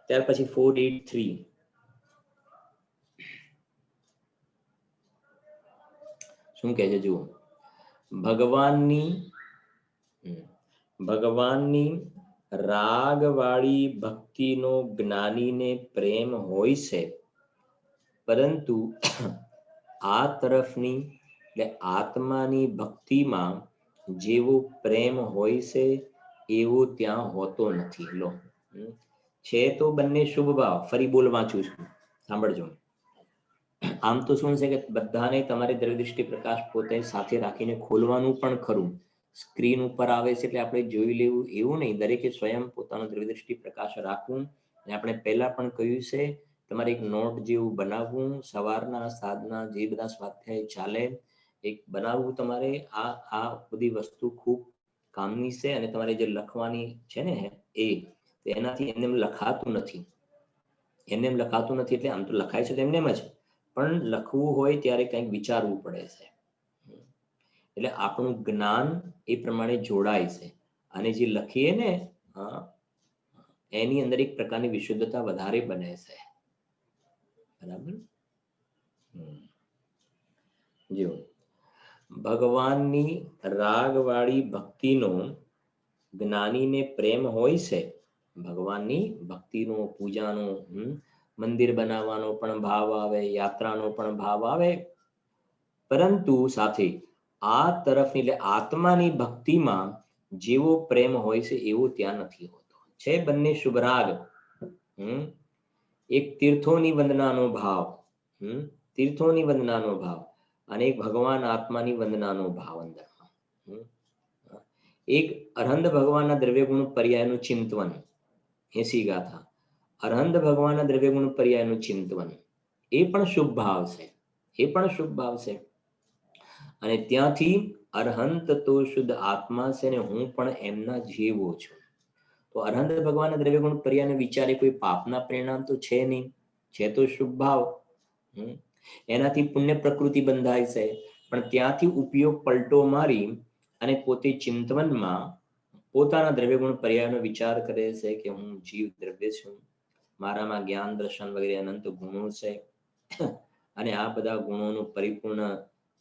ત્યાર પછી 483 શું કહે છે? જુઓ, ભગવાનની રાગવાળી ભક્તિનો જ્ઞાનીને પ્રેમ હોય છે, પરંતુ આ તરફની એટલે આત્માની ભક્તિમાં જેવો પ્રેમ હોય છે એવો ત્યાં હોતો નથી. લો, છે તો બંને શુભ ભાવ. ફરી બોલ વાંચું છું, સાંભળજો. આમ તો શું છે કે બધાને તમારે દ્રવ્યદૃષ્ટિ પ્રકાશ પોતે સાથે રાખીને ખોલવાનું પણ ખરું. સ્ક્રીન ઉપર આવે છે એટલે આપણે જોઈ લેવું એવું નહીં. દરેકે સ્વયં પોતાનો દ્રવ્યદૃષ્ટિ પ્રકાશ રાખવું. અને આપણે પહેલા પણ કહ્યું છે, તમારે એક નોટ જેવું બનાવવું, સવારના સાધના જે બધા સ્વાધ્યાય ચાલે એક બનાવવું તમારે. આ બધી વસ્તુ ખૂબ કામની છે અને તમારે જે લખવાની છે ને એનાથી એમને લખાતું નથી. એમને લખાતું નથી એટલે આમ તો લખાય છે એમને જ, પણ લખવું હોય ત્યારે કંઈક વિચારવું પડે છે. એટલે આપણું જ્ઞાન એ પ્રમાણે જોડાય છે અને જે લખીએ ને એની અંદર એક પ્રકારની વિશુદ્ધતા વધારે બને છે. બરાબર. જો ભગવાનની રાગવાળી ભક્તિનો જ્ઞાનીને પ્રેમ હોય છે, ભગવાનની ભક્તિનો, પૂજાનો, મંદિર બનાવવાનો પણ ભાવ આવે, યાત્રાનો પણ ભાવ આવે, પરંતુ સાથે આ તરફની એટલે આત્માની ભક્તિમાં જેવો પ્રેમ હોય છે એવો ત્યાં નથી હોતો. છે બંને શુભરાગ. એક તીર્થોની વંદનાનો ભાવ, તીર્થોની વંદનાનો ભાવ, અને એક ભગવાન આત્માની વંદનાનો ભાવ અંદરમાં. એક અરહંત ભગવાનના દ્રવ્યગુણ પર્યાયનું ચિંતવન, 80 ગાથા. અરહંત ભગવાનના દ્રવ્યગુણ પર્યાયનું ચિંતવન એ પણ શુભ ભાવ છે, એ પણ શુભ ભાવ છે. અને ત્યાંથી અરહંત તો શુદ્ધ આત્મા છે ને હું પણ એમના જેવો છું. તો અરહંત ભગવાનના દ્રવ્યગુણ પર્યાયનો વિચારે કોઈ પાપના પરિણામ તો છે નહીં, છે તો શુભ ભાવ. એનાથી પુણ્ય પ્રકૃતિ બંધાય છે, પણ ત્યાંથી ઉપયોગ પલટો મારી અને પોતે ચિંતવનમાં પોતાના દ્રવ્યગુણ પર્યાયનો વિચાર કરે છે કે હું જીવ દ્રવ્ય છું, મારામાં જ્ઞાન દર્શન વગેરે અનંત ગુણો છે, અને આ બધા ગુણોનું પરિપૂર્ણ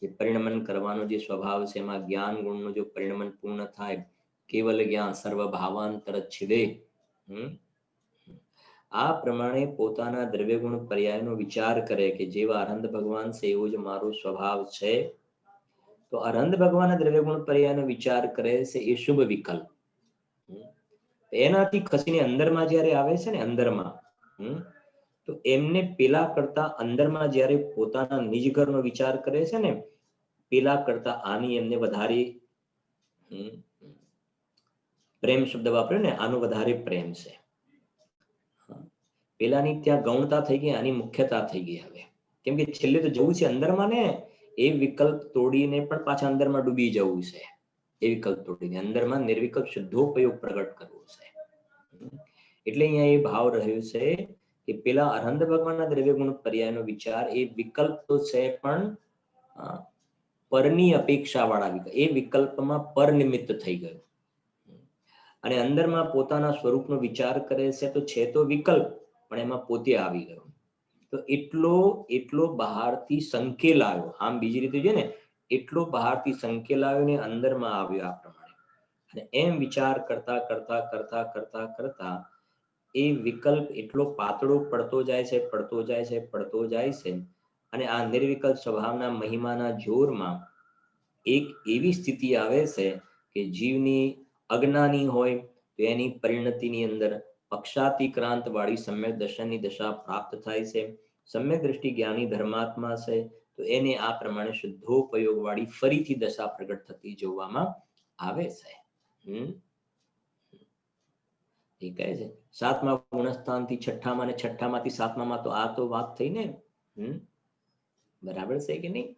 જે પરિણમન કરવાનો જે સ્વભાવ છે એમાં જ્ઞાન ગુણનું જો પરિણમન પૂર્ણ થાય, કેવલ જ્ઞાન સર્વ ભાવાંતર છિદે. આ પ્રમાણે પોતાના દ્રવ્યગુણ પર્યાયનો વિચાર કરે કે જેવા અરહંત ભગવાન છે એવો જ મારો સ્વભાવ છે. તો અરહંત ભગવાનના દ્રવ્યગુણ પર્યાયનો વિચાર કરે છે એ શુભ વિકલ્પ. એનાથી ખસીને અંદરમાં જ્યારે આવે છે ને અંદરમાં, તો એમને પેલા કરતા અંદરમાં જ્યારે પોતાના નિજ ઘરનો વિચાર કરે છે ને પેલા કરતા આની એમને વધારે પ્રેમ શબ્દ વાપર્યો ને, આનો વધારે પ્રેમ છે. પેલાની ત્યાં ગૌણતા થઈ ગઈ, આની મુખ્યતા થઈ ગઈ હવે. કેમ કે છેલ્લે તો જવું છે અંદરમાં ને, એ વિકલ્પ તોડીને પણ પાછા અંદરમાં ડૂબી જવું છે. એ વિકલ્પ તોડીને અંદરમાં નિર્વિકલ્પ શુદ્ધોપયોગ પ્રગટ કરવો છે. એટલે અહીંયા એ ભાવ રહ્યો છે કે પેલા અરહંત ભગવાનના દ્રવ્યગુણ પર્યાયનો વિચાર એ વિકલ્પ તો છે, પણ પરની અપેક્ષા વાળા વિકલ્પ, એ વિકલ્પમાં પર નિમિત્ત થઈ ગયું. અને અંદરમાં પોતાના સ્વરૂપનો વિચાર કરે છે તો છે તો વિકલ્પ, પણ એમાં પોતે આવી ગયો. તો એટલો બહારથી સંકેલાયો, આમ બીજી રીતે છે ને, એટલો બહારથી સંકેલાયો ને અંદરમાં આવ્યો આ પ્રમાણે. અને એમ વિચાર કરતા કરતા કરતા કરતા કરતા એ વિકલ્પ એટલો પાતળો પડતો જાય છે, પડતો જાય છે, પડતો જાય છે. અને આ નિર્વિકલ્પ સ્વભાવના મહિમાના જોરમાં એક એવી સ્થિતિ આવે છે કે જીવની અજ્ઞાની હોય તો એની પરિણતિની અંદર પક્ષાતિક્રાંત વાળી સમ્યક દર્શનની દશા પ્રાપ્ત થાય છે. સમ્યક દ્રષ્ટિ જ્ઞાની ધર્માત્મા છે તો એને આ પ્રમાણે શુદ્ધોપયોગ વાળી ફરીથી દશા પ્રગટ થતી જોવામાં આવે છે. એ કહે છે 7મા ગુણસ્થાનથી 6માં અને 6માંથી 7માં તો આ તો વાત થઈ ને. બરાબર છે કે નહીં?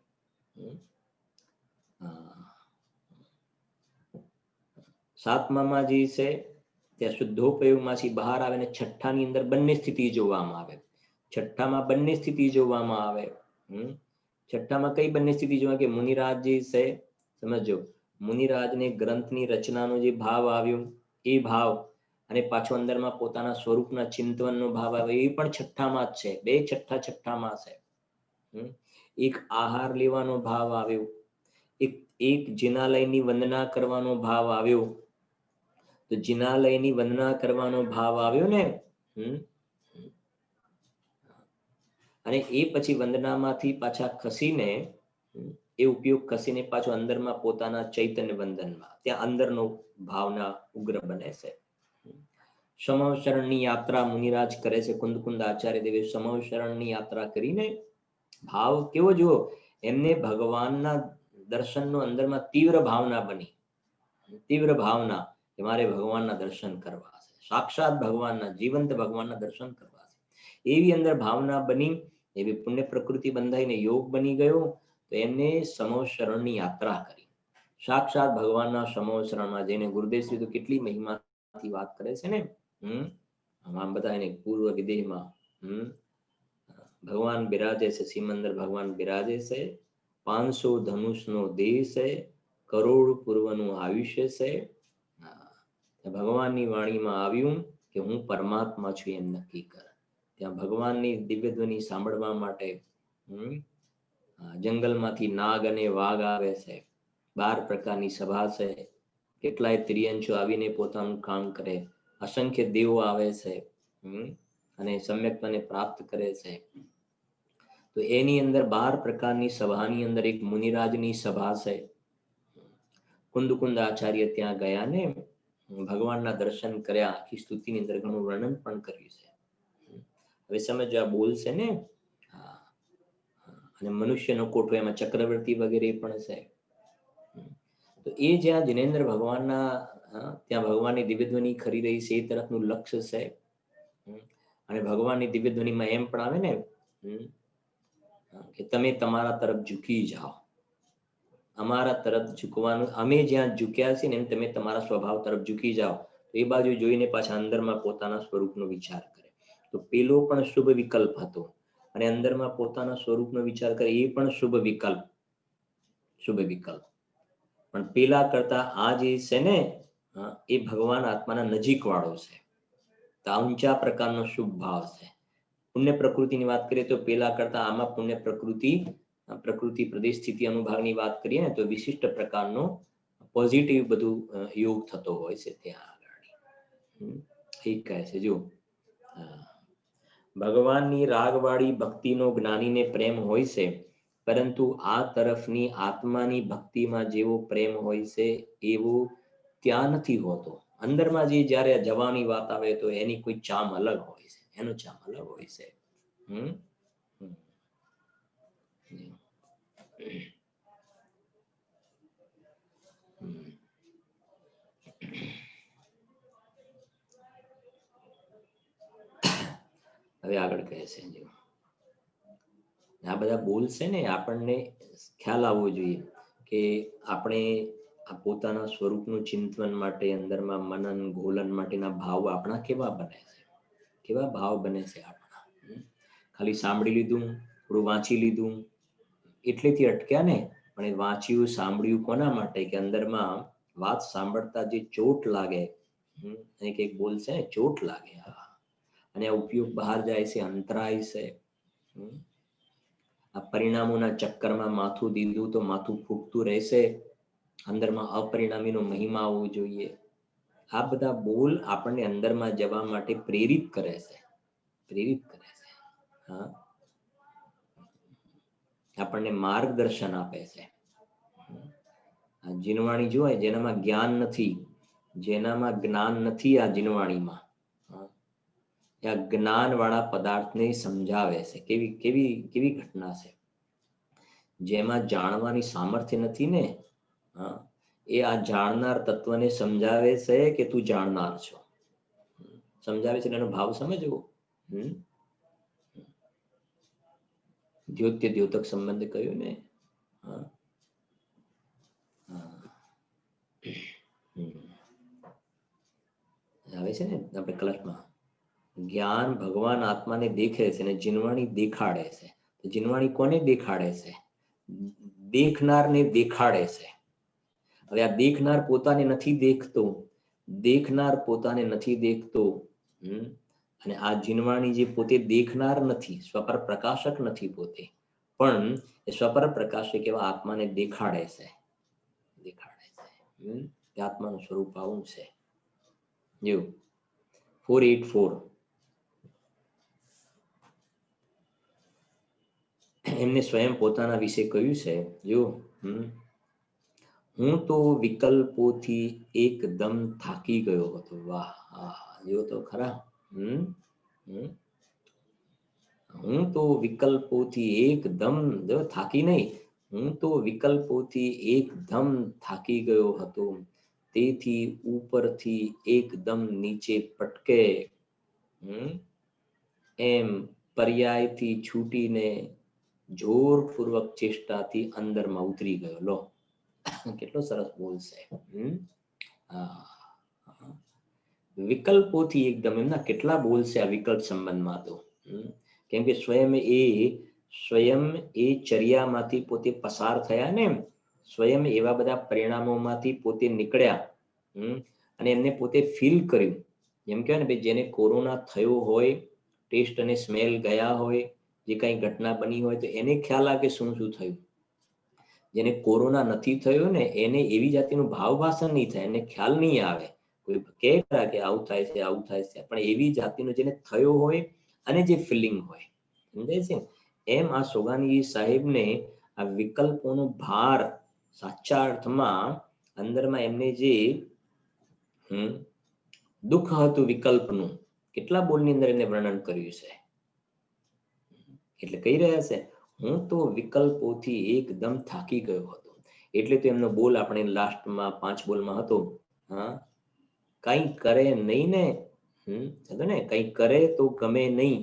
7માં જે છે ત્યાં શુદ્ધોપયોગમાંથી બહાર આવે ને 6ની અંદર બંને સ્થિતિ જોવામાં આવે. 6માં બંને સ્થિતિ જોવામાં આવે. 6માં કઈ બંને સ્થિતિ જોવા કે મુનિરાજ જે છે, સમજો, મુનિરાજને ગ્રંથની રચનાનો જે ભાવ આવ્યો એ ભાવ, અને પાછો અંદરમાં પોતાના સ્વરૂપના ચિંતવનનો ભાવ આવે એ પણ 6માં જ છે. બે 6માં છે. એક આહાર લેવાનો ભાવ આવ્યો, એક જિનાલયની વંદના કરવાનો ભાવ આવ્યો. તો જિનાલયની વંદના કરવાનો ભાવ આવ્યો ને, અને એ પછી વંદનામાંથી પાછા ખસીને એ ઉપયોગ ખસીને પાછો અંદરમાં પોતાના ચૈતન્ય વંદનમાં ત્યાં અંદરનો ભાવના ઉગ્ર બને છે. સમવશરણની યાત્રા મુનિરાજ કરે છે. કુંદ આચાર્ય દેવે સમવશરણની યાત્રા કરીને ભાવ કેવો જુઓ, એમને ભગવાનના દર્શનનો અંદરમાં તીવ્ર ભાવના બની. તીવ્ર ભાવના કે મારે ભગવાનના દર્શન કરવા છે, સાક્ષાત ભગવાનના, જીવંત ભગવાનના દર્શન કરવા છે. એવી અંદર ભાવના બની, એવી પુણ્ય પ્રકૃતિ બંધાઈને યોગ બની ગયો. તો એમને સમવશરણની યાત્રા કરી. સાક્ષાત ભગવાનના સમવશરણમાં જઈને ગુરુદેવશ્રી તો કેટલી મહિમાથી વાત કરે છે ને. આમ બધા એને પૂર્વ વિદેહમાં ભગવાન બિરાજે છે, સિમંદર ભગવાન બિરાજે છે. 500 ધનુષનો દેહ છે, કરોડ પૂર્વનું આયુષ્ય છે. ભગવાનની વાણીમાં આવ્યું કે હું પરમાત્મા છું એમ નક્કી કર. ત્યાં ભગવાનની દિવ્ય ધ્વનિ સાંભળવા માટે જંગલમાંથી નાગ અને વાઘ આવે છે. 12 પ્રકારની સભા છે. કેટલાય ત્રિયંશો આવીને પોતાનું કામ કરે. અસંખ્ય દેવો આવે છે અને સમ્યક્તાને પ્રાપ્ત કરે છે. તો એની અંદર 12 પ્રકારની સભાની અંદર એક મુનિરાજની સભા છે. કુંદ આચાર્ય ત્યાં ગયા ને, ભગવાનના દર્શન કર્યા, આખી સ્તુતિની અંદર ઘણું વર્ણન પણ કર્યું છે. હવે સમજો આ બોલ છે ને, અને મનુષ્યનો કોઠો એમાં ચક્રવર્તી વગેરે પણ છે. તો એ જ્યાં જિનેન્દ્ર ભગવાનના ત્યાં ભગવાનની દિવ્યધ્વનિ ખરી રહી છે એ તરફનું લક્ષ્ય છે. અને ભગવાનની દિવ્યધ્વનિમાં એમ પણ આવે ને કે તમે તમારા તરફ ઝૂકી જાઓ, અમારા તરફ ઝૂકવાનું, અમે જ્યાં ઝૂક્યા છીએ ને એમ તમે તમારા સ્વભાવ તરફ ઝૂકી જાઓ. તો એ બાજુ જોઈને પાછા અંદરમાં પોતાના સ્વરૂપનો વિચાર કરે. તો પેલો પણ શુભ વિકલ્પ હતો, અને અંદરમાં પોતાના સ્વરૂપનો વિચાર કરે એ પણ શુભ વિકલ્પ. પણ પેલા કરતા આ જે છે ને એ ભગવાન આત્માના નજીક વાળો છે. તો આ ઊંચા પ્રકારનો શુભ ભાવ છે. પુણ્ય પ્રકૃતિની વાત કરીએ તો પેલા કરતા આમાં પુણ્ય પ્રકૃતિ પ્રદેશ સ્થિતિ અનુભાવની વાત કરીએ ને તો વિશિષ્ટ પ્રકારનો પોઝિટિવ બધું યોગ થતો હોય છે ત્યાં આગળ. ઠીક કહે છે જો, ભગવાનની રાગવાળી ભક્તિનો જ્ઞાનીને પ્રેમ હોય છે, પરંતુ આ તરફની આત્માની ભક્તિમાં જેવો પ્રેમ હોય છે એવો ત્યાં નથી હોતો. અંદરમાં જે જ્યારે જવાની વાત આવે તો એની કોઈ ચામ અલગ હોય છે, એનો ચામ અલગ હોય છે. હવે આગળ કહે છે જો, આ બધા બોલ છે ને આપણને ખ્યાલ આવવો જોઈએ કે આપણે આ પોતાના સ્વરૂપનું ચિંતન માટે અંદરમાં મનન ગોલન માટેના ભાવ આપણા કેવા બને છે, કેવા ભાવ બને છે આપણા. ખાલી સાંભળી લીધું, થોડું વાંચી લીધું એટલેથી અટક્યા ને, પણ એ વાંચ્યું સાંભળ્યું કોના માટે કે અંદરમાં વાત સાંભળતા જે ચોટ લાગે, એક બોલ છે ને ચોટ લાગે, અને આ ઉપયોગ બહાર જાય છે, અંતરાય છે. આ પરિણામોના ચક્કરમાં માથું દીધું તો માથું ફૂટતું રહેશે. અંદરમાં અપરિણામીનો મહિમા આવવો જોઈએ. આ બધા બોલ આપણને અંદરમાં જવા માટે પ્રેરિત કરે છે. હા, આપણને માર્ગદર્શન આપે છે. જીનવાણી જોવાય જેનામાં જ્ઞાન નથી, જેનામાં જ્ઞાન નથી આ જીનવાણીમાં, આ જ્ઞાન વાળા પદાર્થને સમજાવે છે. કેવી ઘટના છે. જેમાં જાણવાની સામર્થ્ય નથી ને, એ આ જાણનાર તત્વને સમજાવે છે કે તું જાણનાર છો. સમજાવે છે એનો ભાવ સમજવો. દ્યોત્ય દ્યોતક સંબંધ કહ્યું ને. આવે છે ને આપણે કલશમાં, જ્ઞાન ભગવાન આત્માને દેખે છે અને જીનવાણી દેખાડે છે. જીનવાણી કોને દેખાડે છે? દેખનારને દેખાડે છે. હવે આ દેખનાર પોતાને નથી દેખતો, અને આ જીનવાણી જે પોતે દેખનાર નથી, સ્વપર પ્રકાશક નથી પોતે, પણ એ સ્વપર પ્રકાશક એવા આત્માને દેખાડે છે. આત્માનું સ્વરૂપ આવું છે. જો 484 એમને સ્વયં પોતાના વિશે કહ્યું છે. જો હું તો વિકલ્પોથી એકદમ થાકી ગયો હતો. વાહ, જો તો ખરા. હું તો વિકલ્પોથી એકદમ થાકી નહીં, હું તો વિકલ્પોથી એકદમ થાકી ગયો હતો. તેથી ઉપરથી એકદમ નીચે પટકે એમ પર્યાયથી છૂટીને જોરપૂર્વક ચેષ્ટાથી અંદરમાં ઉતરી ગયો. લો, કેટલો સરસ બોલ છે. વિકલ્પોથી એકદમ, એમના કેટલા બોલ છે આ વિકલ્પ સંબંધમાં તો. કેમ કે સ્વયં એ ચર્યામાંથી પોતે પસાર થયા ને, સ્વયં એવા બધા પરિણામોમાંથી પોતે નીકળ્યા, અને એમને પોતે ફીલ કર્યું. જેમ કહેવાય ને ભાઈ, જેને કોરોના થયો હોય, ટેસ્ટ અને સ્મેલ ગયા હોય, જે કઈ ઘટના બની હોય તો એને ખ્યાલ આવે કે શું થયું. જેને કોરોના નથી થયો ને એને એવી જાતિનું ભાવ ભાષણ નહીં થાય, એને ખ્યાલ નહીં આવે. કોઈ કે આવું થાય છે, પણ એવી જાતિનો જેને થયો હોય અને જે ફિલિંગ હોય, સમજાય છે. એમ આ સોગાનજી સાહેબને આ વિકલ્પોનો ભાર સાચા અર્થમાં અંદરમાં એમને જે દુઃખ હતું વિકલ્પનું, કેટલા બોલની અંદર એને વર્ણન કર્યું છે. એટલે કહી રહ્યા છે હું તો વિકલ્પોથી એકદમ થાકી ગયો હતો. એટલે તો એમનો બોલ આપણે લાસ્ટમાં 5 બોલમાં હતો, હા, કઈ કરે નહીં ને, હતો ને, કઈ કરે તો ગમે નહીં,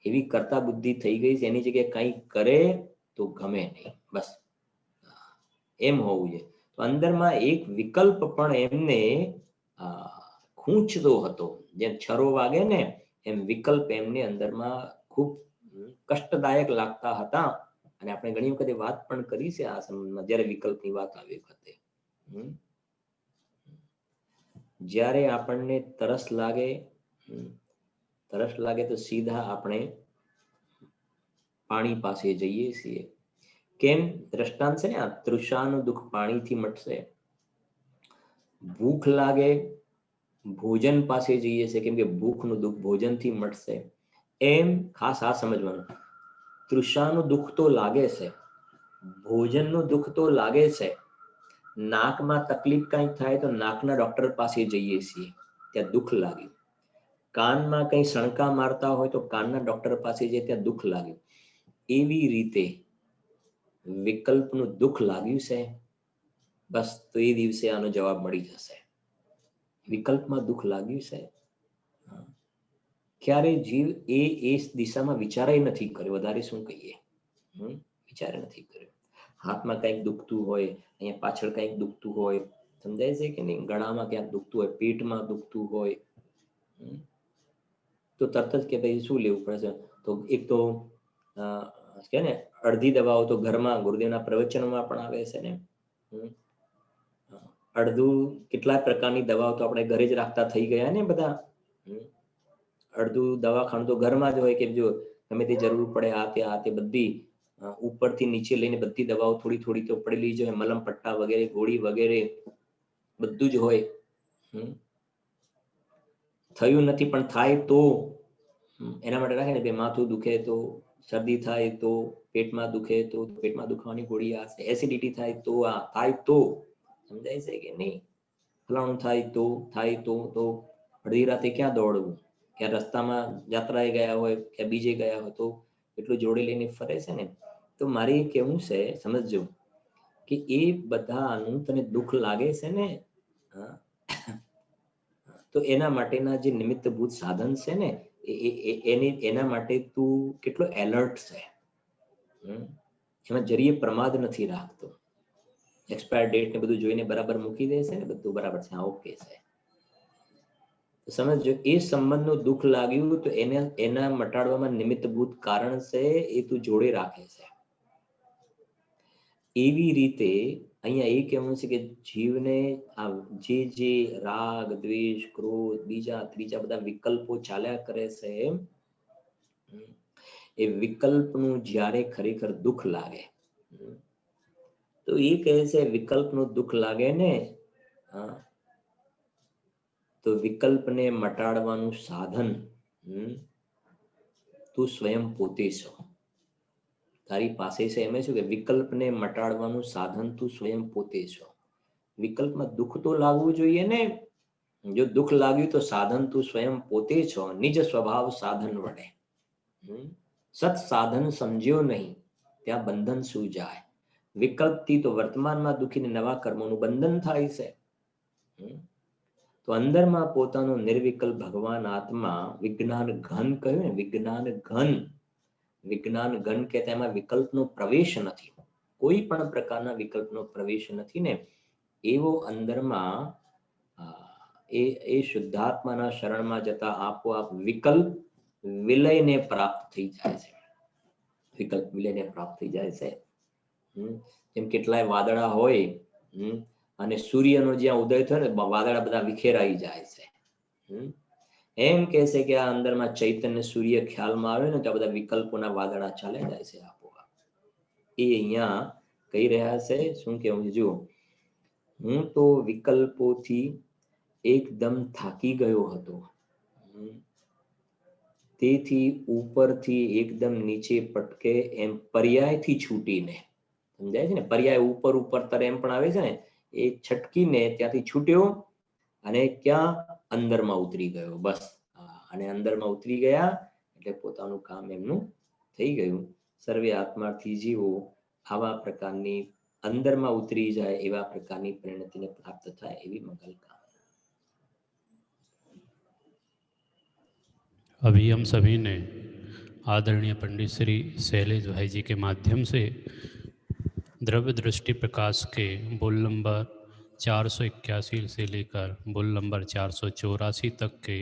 એવી કરતા બુદ્ધિ થઈ ગઈ છે, એની જગ્યાએ કઈ કરે તો ગમે નહીં, બસ એમ હોવું જોઈએ. તો અંદરમાં એક વિકલ્પ પણ એમને ખૂંચતો હતો, જેમ છરો વાગે ને એમ વિકલ્પ એમને અંદરમાં ખૂબ કષ્ટદાયક લાગતા હતા. અને આપણે ઘણી વખતે વાત પણ કરી છે આ સંબંધમાં, જ્યારે વિકલ્પની વાત આવી વખતે. જ્યારે આપણને તરસ લાગે તો સીધા આપણે પાણી પાસે જઈએ છીએ. કેમ? દ્રષ્ટાંત છે ને આ, તૃષાનું દુઃખ પાણીથી મટશે. ભૂખ લાગે, ભોજન પાસે જઈએ છીએ, કેમ કે ભૂખનું દુઃખ ભોજનથી મટશે. એમ ખાસ આ સમજવાનું, તૃષાનું દુઃખ તો લાગે છે, ભોજનનું દુઃખ તો લાગે છે. નાકમાં તકલીફ કંઈક થાય તો નાકના ડોક્ટર પાસે જઈએ છીએ, ત્યાં દુઃખ લાગ્યું. કાનમાં કંઈ સણકા મારતા હોય તો કાનના ડોક્ટર પાસે જઈએ, ત્યાં દુઃખ લાગ્યું. એવી રીતે વિકલ્પનું દુઃખ લાગ્યું છે, બસ તો એ દિવસે આનો જવાબ મળી જશે. વિકલ્પમાં દુઃખ લાગ્યું છે, ક્યારે જીવ એ દિશામાં વિચારે નથી કર્યો. વધારે શું કહીએ, વિચારે નથી કર્યો. હાથમાં કંઈક દુખતું હોય, અહીંયા પાછળ કંઈક દુખતું હોય, સમજાય છે કે નહીં, ગળામાં ક્યાંક દુખતું હોય, પેટમાં દુખતું હોય, તો તરત જ કે ભાઈ શું લેવું પડે છે. તો એક તો કે ને અડધી દવાઓ તો ઘરમાં ગુરુદેવના પ્રવચનોમાં પણ આવે છે ને, અડધું કેટલાક પ્રકારની દવાઓ તો આપણે ઘરે જ રાખતા થઈ ગયા ને બધા. અડધું દવાખાનું તો ઘરમાં જ હોય, કે જો ગમે તે જરૂર પડે આ તે બધી ઉપરથી નીચે લઈને બધી દવાઓ થોડી થોડી તો પડેલી જ હોય, મલમ પટ્ટા વગેરે, ગોળી વગેરે બધું જ હોય. થયું નથી પણ થાય તો એના માટે રાખે ને, કે માથું દુખે તો, શરદી થાય તો, પેટમાં દુખે તો પેટમાં દુખવાની ગોળી આ છે, એસિડિટી થાય તો, આ થાય તો, સમજાય છે કે નહીં, ફલાણું થાય તો અડધી રાતે ક્યાં દોડવું, ક્યાં રસ્તામાં યાત્રાએ ગયા હોય, ક્યાં બીજે ગયા હોય તો એટલું જોડે લઈને ફરે છે ને. તો મારે કેવું છે, સમજજો કે એ બધાનું તને દુઃખ લાગે છે ને, તો એના માટેના જે નિમિત્તભૂત સાધન છે ને, એના માટે તું કેટલો એલર્ટ છે, એમાં જરીએ પ્રમાદ નથી રાખતો. એક્સપાયર ડેટ ને બધું જોઈને બરાબર મૂકી દે છે ને, બધું બરાબર છે, ઓકે છે. સમજો, એ સંબંધનું દુઃખ લાગ્યું તો એના મટાડવામાં નિમિત્તભૂત કારણ છે, એ તું જોડે રાખે છે. એવી રીતે અહીંયા એ કહેવું છે કે જીવને આ જે રાગ, દ્વેષ, ક્રોધ, બીજા ત્રીજા બધા વિકલ્પો ચાલ્યા કરે છે, એ વિકલ્પનું જ્યારે ખરેખર દુઃખ લાગે તો એ કહે છે, વિકલ્પનું દુઃખ લાગે ને, તો વિકલ્પને મટાડવાનું સાધન તું સ્વયં પોતે છો. તારી પાસે છે એમ શું કે વિકલ્પને મટાડવાનું સાધન તું સ્વયં પોતે છો. વિકલ્પમાં દુઃખ તો લાગવું જોઈએ ને. જો દુઃખ લાગ્યું તો સાધન તું સ્વયં પોતે છો, નિજ સ્વભાવ સાધન વડે. સત સાધન સમજ્યો નહીં, ત્યાં બંધન શું જાય. વિકલ્પથી તો વર્તમાનમાં દુઃખીને નવા કર્મોનું બંધન થાય છે. તો અંદરમાં પોતાનો નિર્વિકલ્પ ભગવાન આત્મા વિજ્ઞાન ઘન કહ્યું ને, વિજ્ઞાન ઘન કે તેમાં વિકલ્પનો પ્રવેશ નથી, કોઈ પણ પ્રકારના વિકલ્પનો પ્રવેશ નથી ને, એવો અંદરમાં એ શુદ્ધાત્માના શરણમાં જતા આપોઆપ વિકલ્પ વિલયને પ્રાપ્ત થઈ જાય છે. વિકલ્પ વિલયને પ્રાપ્ત થઈ જાય છે. જેમ કેટલાય વાદળા હોય અને સૂર્યનો જ્યાં ઉદય થયો ને, વાદળા બધા વિખેરાઈ જાય છે. એમ કે છે કે આ અંદરમાં ચૈતન્ય સૂર્ય ખ્યાલમાં આવે ને, તો આ બધા વિકલ્પોના વાદળા ચાલે જાય છે આપોઆપ. એ અહીંયા કહી રહ્યા છે, શું કેવું છે જુઓ, હું તો વિકલ્પોથી એકદમ થાકી ગયો હતો, તેથી ઉપરથી એકદમ નીચે પટકે એમ પર્યાયથી છૂટીને, સમજાય છે ને, પર્યાય ઉપર તરે એમ પણ આવે છે ને, એ છટકીને ત્યાંથી છૂટ્યો અને ક્યાં અંદરમાં ઉતરી ગયો, બસ. અને અંદરમાં ઉતરી ગયા એટલે પોતાનું કામ એમનું થઈ ગયું. સર્વે આત્માર્થી જીવો આવા પ્રકારની અંદરમાં ઉતરી જાય એવા પ્રકારની પરિણતિને પ્રાપ્ત થાય એવી મંગલ કામના। अभी हम सभी ने आदरणीय पंडित श्री शैलेश भाई जी के माध्यम से द्रव्य दृष्टि प्रकाश के बोल नंबर 481 से लेकर बोल नंबर 484 तक के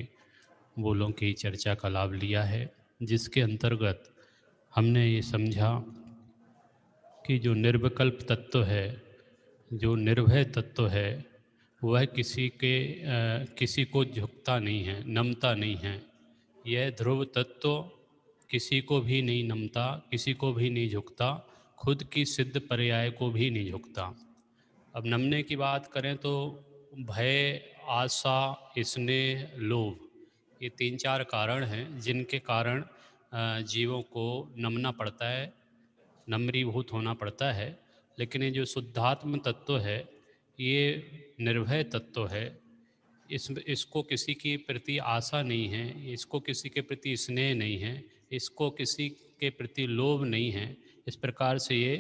बोलों की चर्चा का लाभ लिया है, जिसके अंतर्गत हमने ये समझा कि जो निर्विकल्प तत्व है, जो निर्भय तत्व है, वह किसी को झुकता नहीं है, नमता नहीं है। यह ध्रुव तत्व किसी को भी नहीं नमता, किसी को भी नहीं झुकता, खुद की सिद्ध पर्याय को भी नहीं झुकता। अब नमने की बात करें तो भय, आशा, स्नेह, लोभ, ये 3-4 कारण हैं जिनके कारण जीवों को नमना पड़ता है, नम्रीभूत होना पड़ता है। लेकिन ये जो शुद्धात्म तत्व है, ये निर्भय तत्व है। इसको किसी के प्रति आशा नहीं है, इसको किसी के प्रति स्नेह नहीं है, इसको किसी के प्रति लोभ नहीं है। इस प्रकार से ये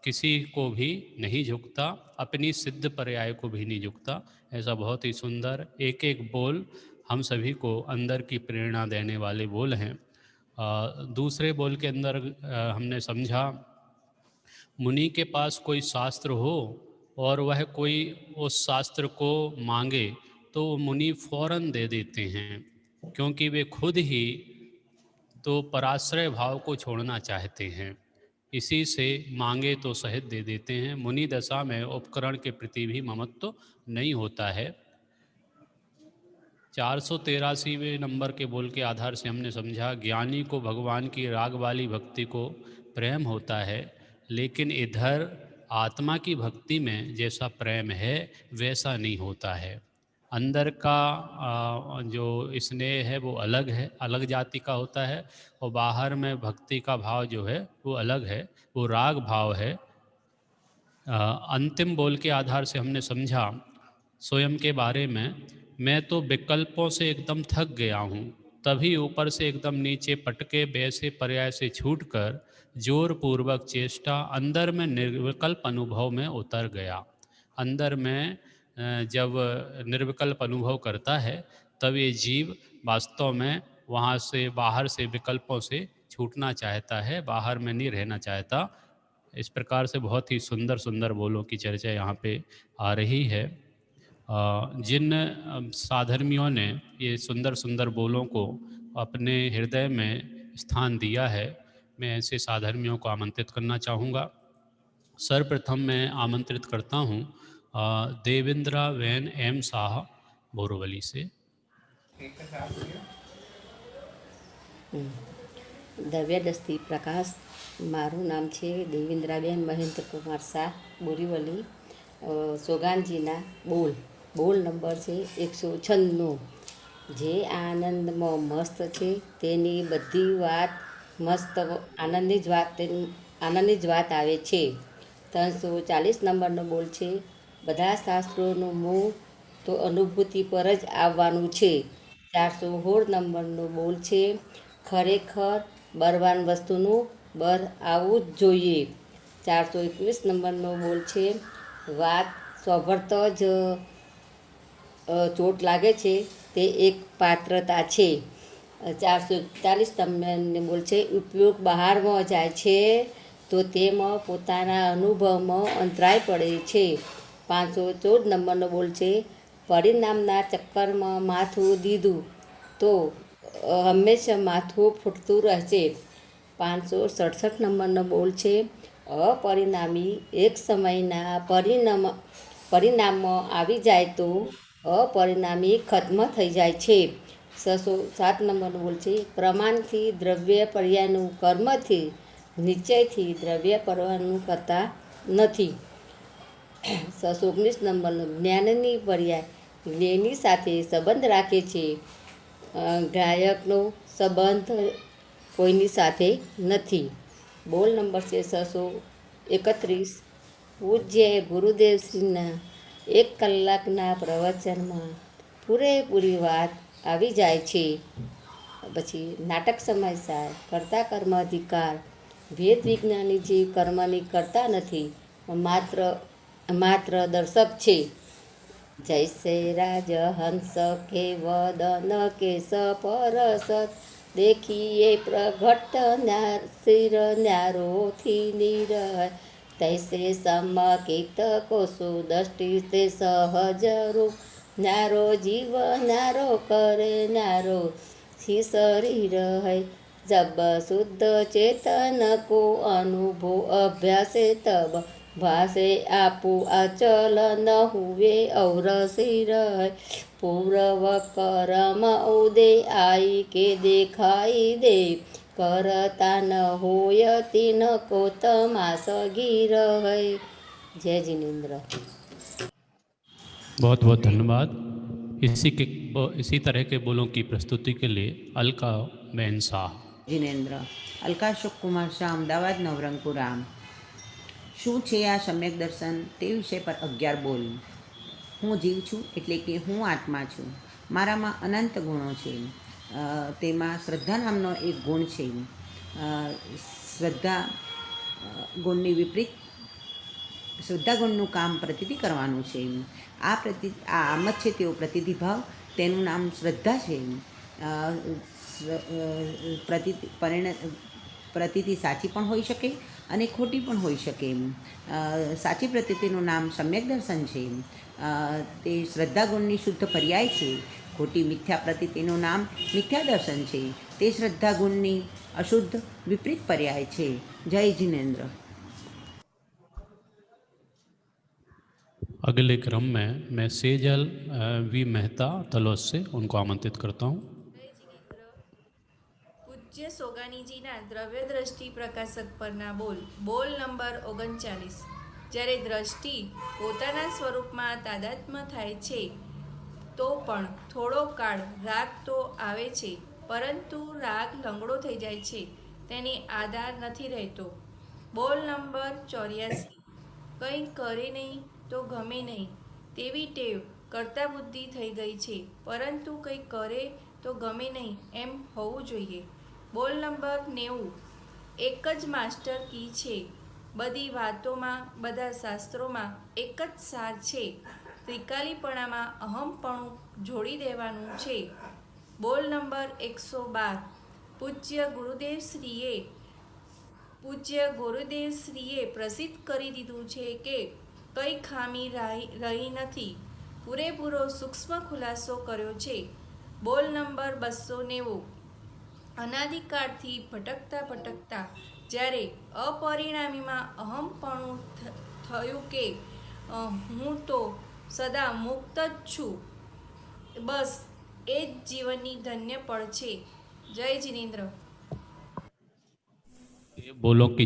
किसी को भी नहीं झुकता, अपनी सिद्ध पर्याय को भी नहीं झुकता। ऐसा बहुत ही सुंदर एक एक बोल हम सभी को अंदर की प्रेरणा देने वाले बोल हैं। दूसरे बोल के अंदर हमने समझा, मुनि के पास कोई शास्त्र हो और वह कोई उस शास्त्र को मांगे तो मुनि फौरन दे देते हैं, क्योंकि वे खुद ही तो पराश्रय भाव को छोड़ना चाहते हैं। इसी से मांगे तो सहित दे देते हैं। मुनि दशा में उपकरण के प्रति भी ममत्व नहीं होता है। 483वें नंबर के बोल के आधार से हमने समझा, ज्ञानी को भगवान की राग वाली भक्ति को प्रेम होता है, लेकिन इधर आत्मा की भक्ति में जैसा प्रेम है वैसा नहीं होता है। अंदर का जो स्नेह है वो अलग है, अलग जाति का होता है, और बाहर में भक्ति का भाव जो है वो अलग है, वो राग भाव है। अंतिम बोल के आधार से हमने समझा स्वयं के बारे में, मैं तो विकल्पों से एकदम थक गया हूँ, तभी ऊपर से एकदम नीचे पटके वैसे पर्याय से छूटकर जोर पूर्वक चेष्टा अंदर में निर्विकल्प अनुभव में उतर गया। अंदर में जब निर्विकल्प अनुभव करता है तब ये जीव वास्तव में वहाँ से बाहर से विकल्पों से छूटना चाहता है, बाहर में नहीं रहना चाहता। इस प्रकार से बहुत ही सुंदर सुंदर बोलों की चर्चा यहाँ पे आ रही है। जिन साधर्मियों ने ये सुंदर सुंदर बोलों को अपने हृदय में स्थान दिया है, मैं ऐसे साधर्मियों को आमंत्रित करना चाहूँगा। सर्वप्रथम मैं आमंत्रित करता हूँ देवेंद्र वैन एम शाह बोरोवली से। દ્રવ્ય દ્રષ્ટિ પ્રકાશ, મારું નામ છે દેવેન્દ્રાબેન મહેન્દ્ર કુમાર શાહ બોરીવલી, સોગાનજીના બોલ નંબર છે 196। જે આનંદમાં મસ્ત છે તેની બધી વાત મસ્ત આનંદની જ વાત આવે છે। 340 નંબરનો બોલ છે, બધા શાસ્ત્રોનું મૂળ તો અનુભૂતિ પર જ આવવાનું છે। 416 નંબરનો બોલ છે, ખરેખર બળવાન વસ્તુનું બળ આવવું જ જોઈએ। 421 નંબરનો બોલ છે, વાત સાંભળતો જ ચોટ લાગે છે તે એક પાત્રતા છે। 441 નંબરનો બોલ છે, ઉપયોગ બહારમાં જાય છે તો તેમાં પોતાના અનુભવમાં અંતરાય પડે છે। 514 નંબરનો બોલ છે, પરિણામના ચક્કરમાં માથું દીધું તો હંમેશા માથું ફૂટતું રહેશે। 567 નંબરનો બોલ છે, અપરિણામી એક સમયના પરિણામમાં આવી જાય તો અપરિણામી ખત્મ થઈ જાય છે। 607 નંબરનો બોલ છે, પ્રમાણથી દ્રવ્ય પર્યાયનું કર્મથી નિશ્ચયથી દ્રવ્ય પરવાનું કરતા નથી। 619 નંબરનો, જ્ઞાનની પર્યાય જ્ઞાની સાથે સંબંધ રાખે છે, ગાયકનો સંબંધ કોઈની સાથે નથી। બોલ નંબર છે 631। પૂજ્ય ગુરુદેવશ્રીના 1 કલાકના પ્રવચનમાં પૂરેપૂરી વાત આવી જાય છે. પછી નાટક સમાચાર, કર્તા કર્મ અધિકાર. વેદ વિજ્ઞાની જીવ કર્મની કરતા નથી, માત્ર દર્શક છે. જૈસે રાજ હંસ કે વદન કેશ પરસત, દેખીએ પ્રગટ શિર ન્યારોથી નિરહ. તૈસે સમકિત કોસુ દૃષ્ટિ તે સહજ રૂપ, ન્યારો જીવ ન્યારો કરે ન્યારો થી શરીર હૈ. जब शुद्ध चेतन को अनुभव अभ्यासे तब भासे आपू अचल न हुए और सिर है. पूर्व कर्म उदय आई के देखाई दे, करता न होय तीन को तमास गिर है. जय जिनेन्द्र. बहुत बहुत धन्यवाद. इसी तरह के बोलों की प्रस्तुति के लिए अलका बेन शाह. जिनेन्द्र. अलका अशोक कुमार शाह, अमदावाद नवरंगपुरा. શું છે આ સમ્યક દર્શન તે વિષય પર 11 બોલ. હું જીવ છું એટલે કે હું આત્મા છું. મારામાં અનંત ગુણો છે. તેમાં શ્રદ્ધા નામનો એક ગુણ છે. શ્રદ્ધા ગુણની વિપરીત શ્રદ્ધા ગુણનું કામ પ્રતીતિ કરવાનું છે. આ આમ જ છે તેવો પ્રતિતિભાવ, તેનું નામ શ્રદ્ધા છે. પ્રતીતિ સાચી પણ હોઈ શકે અને ખોટી પણ હોઈ શકે. સાચી પ્રતીતિનું નામ સમ્યક દર્શન છે. તે શ્રદ્ધા ગુણની શુદ્ધ પર્યાય છે. ખોટી મિથ્યા પ્રતીતિનું નામ મિથ્યા દર્શન છે. તે શ્રદ્ધા ગુણની અશુદ્ધ વિપરીત પર્યાય છે. જય जिनेन्द्र. अगले क्रम में मैं सेजल वी मेहता तलोद से उनको आमंत्रित करता हूँ. પૂજ્ય સોગાનીજીના દ્રવ્ય દ્રષ્ટિ પ્રકાશક પરના બોલ નંબર 39. જ્યારે દ્રષ્ટિ પોતાના સ્વરૂપમાં તાદાત્મ્ય થાય છે તો પણ થોડો કાળ રાગ તો આવે છે, પરંતુ રાગ લંગડો થઈ જાય છે, તેની આધાર નથી રહેતો. બોલ નંબર 84. કંઈ કરે નહીં તો ગમે નહીં તેવી ટેવ કર્તા બુદ્ધિ થઈ ગઈ છે, પરંતુ કંઈ કરે તો ગમે નહીં એમ હોવું જોઈએ. બોલ નંબર 90. એક જ માસ્ટર કી છે. બધી વાતોમાં, બધા શાસ્ત્રોમાં એક જ સાર છે. ત્રિકાલીપણામાં અહમપણું જોડી દેવાનું છે. બોલ નંબર 112. પૂજ્ય ગુરુદેવશ્રીએ પ્રસિદ્ધ કરી દીધું છે કે કંઈ ખામી રહી નથી. પૂરેપૂરો સૂક્ષ્મ ખુલાસો કર્યો છે. બોલ નંબર 290. અનાદિકાળથી ભટકતા જ્યારે અપરિણામીમાં અહમપણું થયું કે હું તો સદા મુક્ત જ છું, બસ એ જ જીવનની ધન્ય પળ છે. જય जिनेन्द्र. बोलों की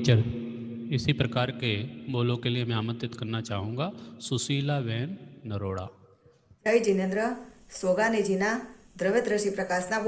इसी प्रकार के बोलों के लिए मैं आमंत्रित करना चाहूँगा सुशीला बेन नरोड़ा. जय जिनेन्द्र. સોગાનીજીના દ્રવ્યદ્રષ્ટિ પ્રકાશના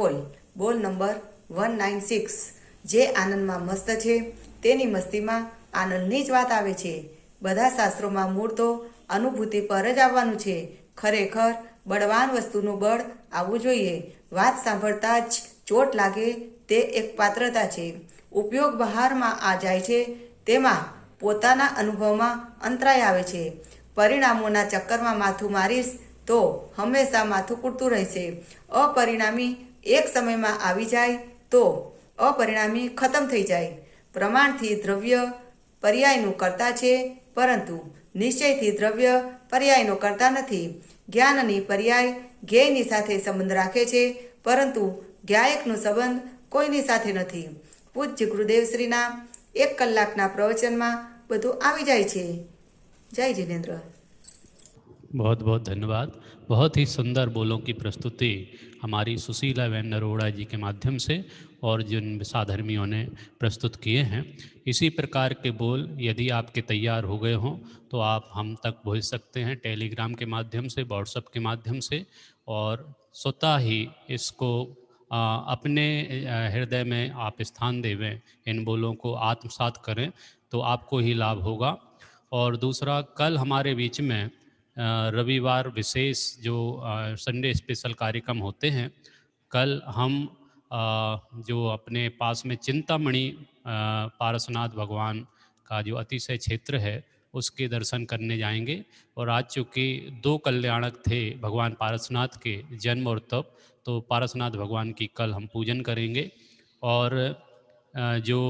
બોલ નંબર 196. જે આનંદમાં મસ્ત છે તેની મસ્તીમાં આનંદની જ વાત આવે છે. બધા શાસ્ત્રોમાં મૂળ તો અનુભૂતિ પર જ આવવાનું છે. ખરેખર બળવાન વસ્તુનું બળ આવવું જોઈએ. વાત સાંભળતા જ ચોટ લાગે તે એક પાત્રતા છે. ઉપયોગ બહારમાં આ જાય છે, તેમાં પોતાના અનુભવમાં અંતરાય આવે છે. પરિણામોના ચક્કરમાં માથું મારીશ તો હંમેશા માથું કૂટતું રહેશે. અપરિણામી એક સમયમાં આવી જાય તો અપરિણામી ખતમ થઈ જાય. પ્રમાણથી દ્રવ્ય પર્યાયનું કરતા છે, પરંતુ નિશ્ચયથી દ્રવ્ય પર્યાયનો કરતા નથી. જ્ઞાનની પર્યાય જ્ઞેયની સાથે સંબંધ રાખે છે, પરંતુ જ્ઞાયકનો સંબંધ કોઈની સાથે નથી. પૂજ્ય ગુરુદેવશ્રીના 1 કલાકના પ્રવચનમાં બધું આવી જાય છે. जय जिनेन्द्र. बहुत बहुत धन्यवाद. बहुत ही सुंदर बोलों की प्रस्तुति हमारी सुशीला बेन नरोड़ा जी के माध्यम से और जिन साधर्मियों ने प्रस्तुत किए हैं. इसी प्रकार के बोल यदि आपके तैयार हो गए हों तो आप हम तक भेज सकते हैं टेलीग्राम के माध्यम से, व्हाट्सएप के माध्यम से, और स्वतः ही इसको अपने हृदय में आप स्थान देवें. इन बोलों को आत्मसात करें तो आपको ही लाभ होगा. और दूसरा, कल हमारे बीच में रविवार विशेष जो संडे स्पेशल कार्यक्रम होते हैं, कल हम जो अपने पास में चिंतामणि पारसनाथ भगवान का जो अतिशय क्षेत्र है उसके दर्शन करने जाएंगे। और आज चूँकि 2 कल्याणक थे भगवान पारसनाथ के जन्म और तप, तो पारसनाथ भगवान की कल हम पूजन करेंगे। और जो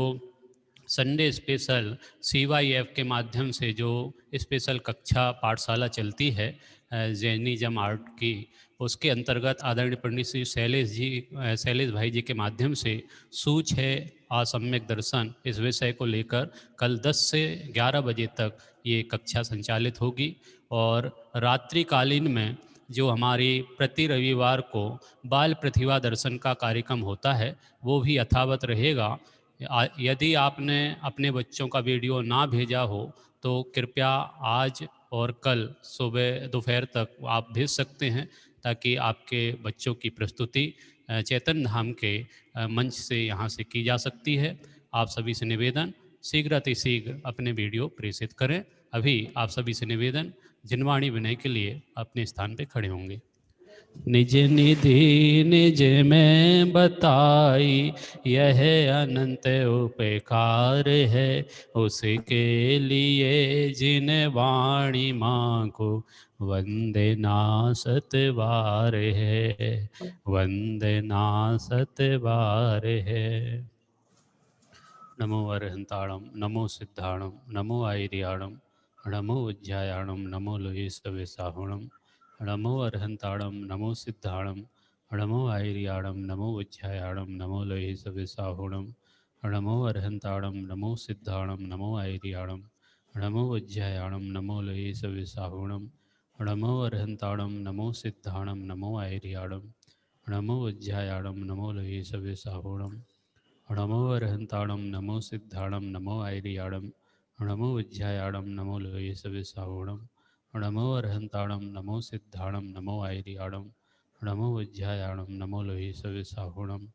संडे स्पेशल CYF के माध्यम से जो स्पेशल कक्षा पाठशाला चलती है जैनिज्म आर्ट की, उसके अंतर्गत आदरणीय पंडित श्री शैलेश भाई जी के माध्यम से सूच है असम्यक दर्शन इस विषय को लेकर कल 10 से 11 बजे तक ये कक्षा संचालित होगी। और रात्रिकालीन में जो हमारी प्रति रविवार को बाल प्रतिभा दर्शन का कार्यक्रम होता है वो भी यथावत रहेगा। यदि आपने अपने बच्चों का वीडियो ना भेजा हो तो कृपया आज और कल सुबह दोपहर तक आप भेज सकते हैं, ताकि आपके बच्चों की प्रस्तुति चैतन्य धाम के मंच से यहाँ से की जा सकती है। आप सभी से निवेदन, शीघ्र अतिशीघ्र अपने वीडियो प्रेषित करें। अभी आप सभी से निवेदन, जिनवाणी विनय के लिए अपने स्थान पे खड़े होंगे। निज निधि निज में बताई यह अनंत उपकार है, उसके लिए जिन वाणी माँ को वंदना सतबार है, वंदना सतबार है। नमो अरहंताणम, नमो सिद्धाणम, नमो आयर्याणम, नमो उज्जायाणम, नमो लोये सवेसाहुणम, नमो अरहंताणम, नमो सिद्धाणम, नमो आयर्याणम, नमो उज्जायाणम, नमो लोये सवेसाहुणम, नमो अरहंताणम, नमो सिद्धाणम, नमो आयर्याणम, नमो उज्जायाणम, नमो लोये सवेसाहुणम, नमो अरहंताणम, नमो सिद्धाणम, नमो आयर्याणम, नमो उज्जायाणम, नमो लोये सवेसाहुणम, नमो अरहंताणम, नमो सिद्धाणम, नमो आयर्याणम, नमो उज्जायाणम, नमो लोये सवेसाहुणम, नमो अरहंताणम, नमो सिद्धाणम, नमो आयर्याणम, नमो उज्जायाणम, नमो लोये सवेसाहुणम,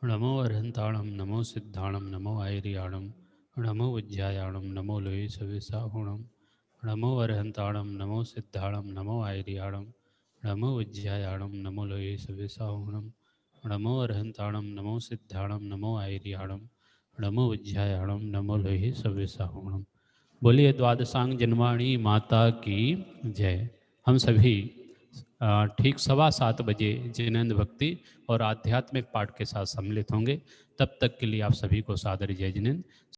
नमो अरहंताणम, नमो सिद्धाणम, नमो आयर्याणम, नमो उज्जायाणम, नमो लोये सवेसाहुणम, नमो अरहंताणम, नमो सिद्धाणम, नमो आयर्याणम, नमो उज्जायाणम, नमो लोये सवेसाहुणम, नमो अरहंताणम, नमो सिद्धाणम, नमो आयर्याणम, नमो उज्जायाणम, नमो लोये सवेसाहुणम। बोलिए द्वादशांग जनवाणी माता की जय। हम सभी ठीक 7:15 बजे जिनेंद्र भक्ति और आध्यात्मिक पाठ के साथ सम्मिलित होंगे। तब तक के लिए आप सभी को सादर जय जिनेंद्र।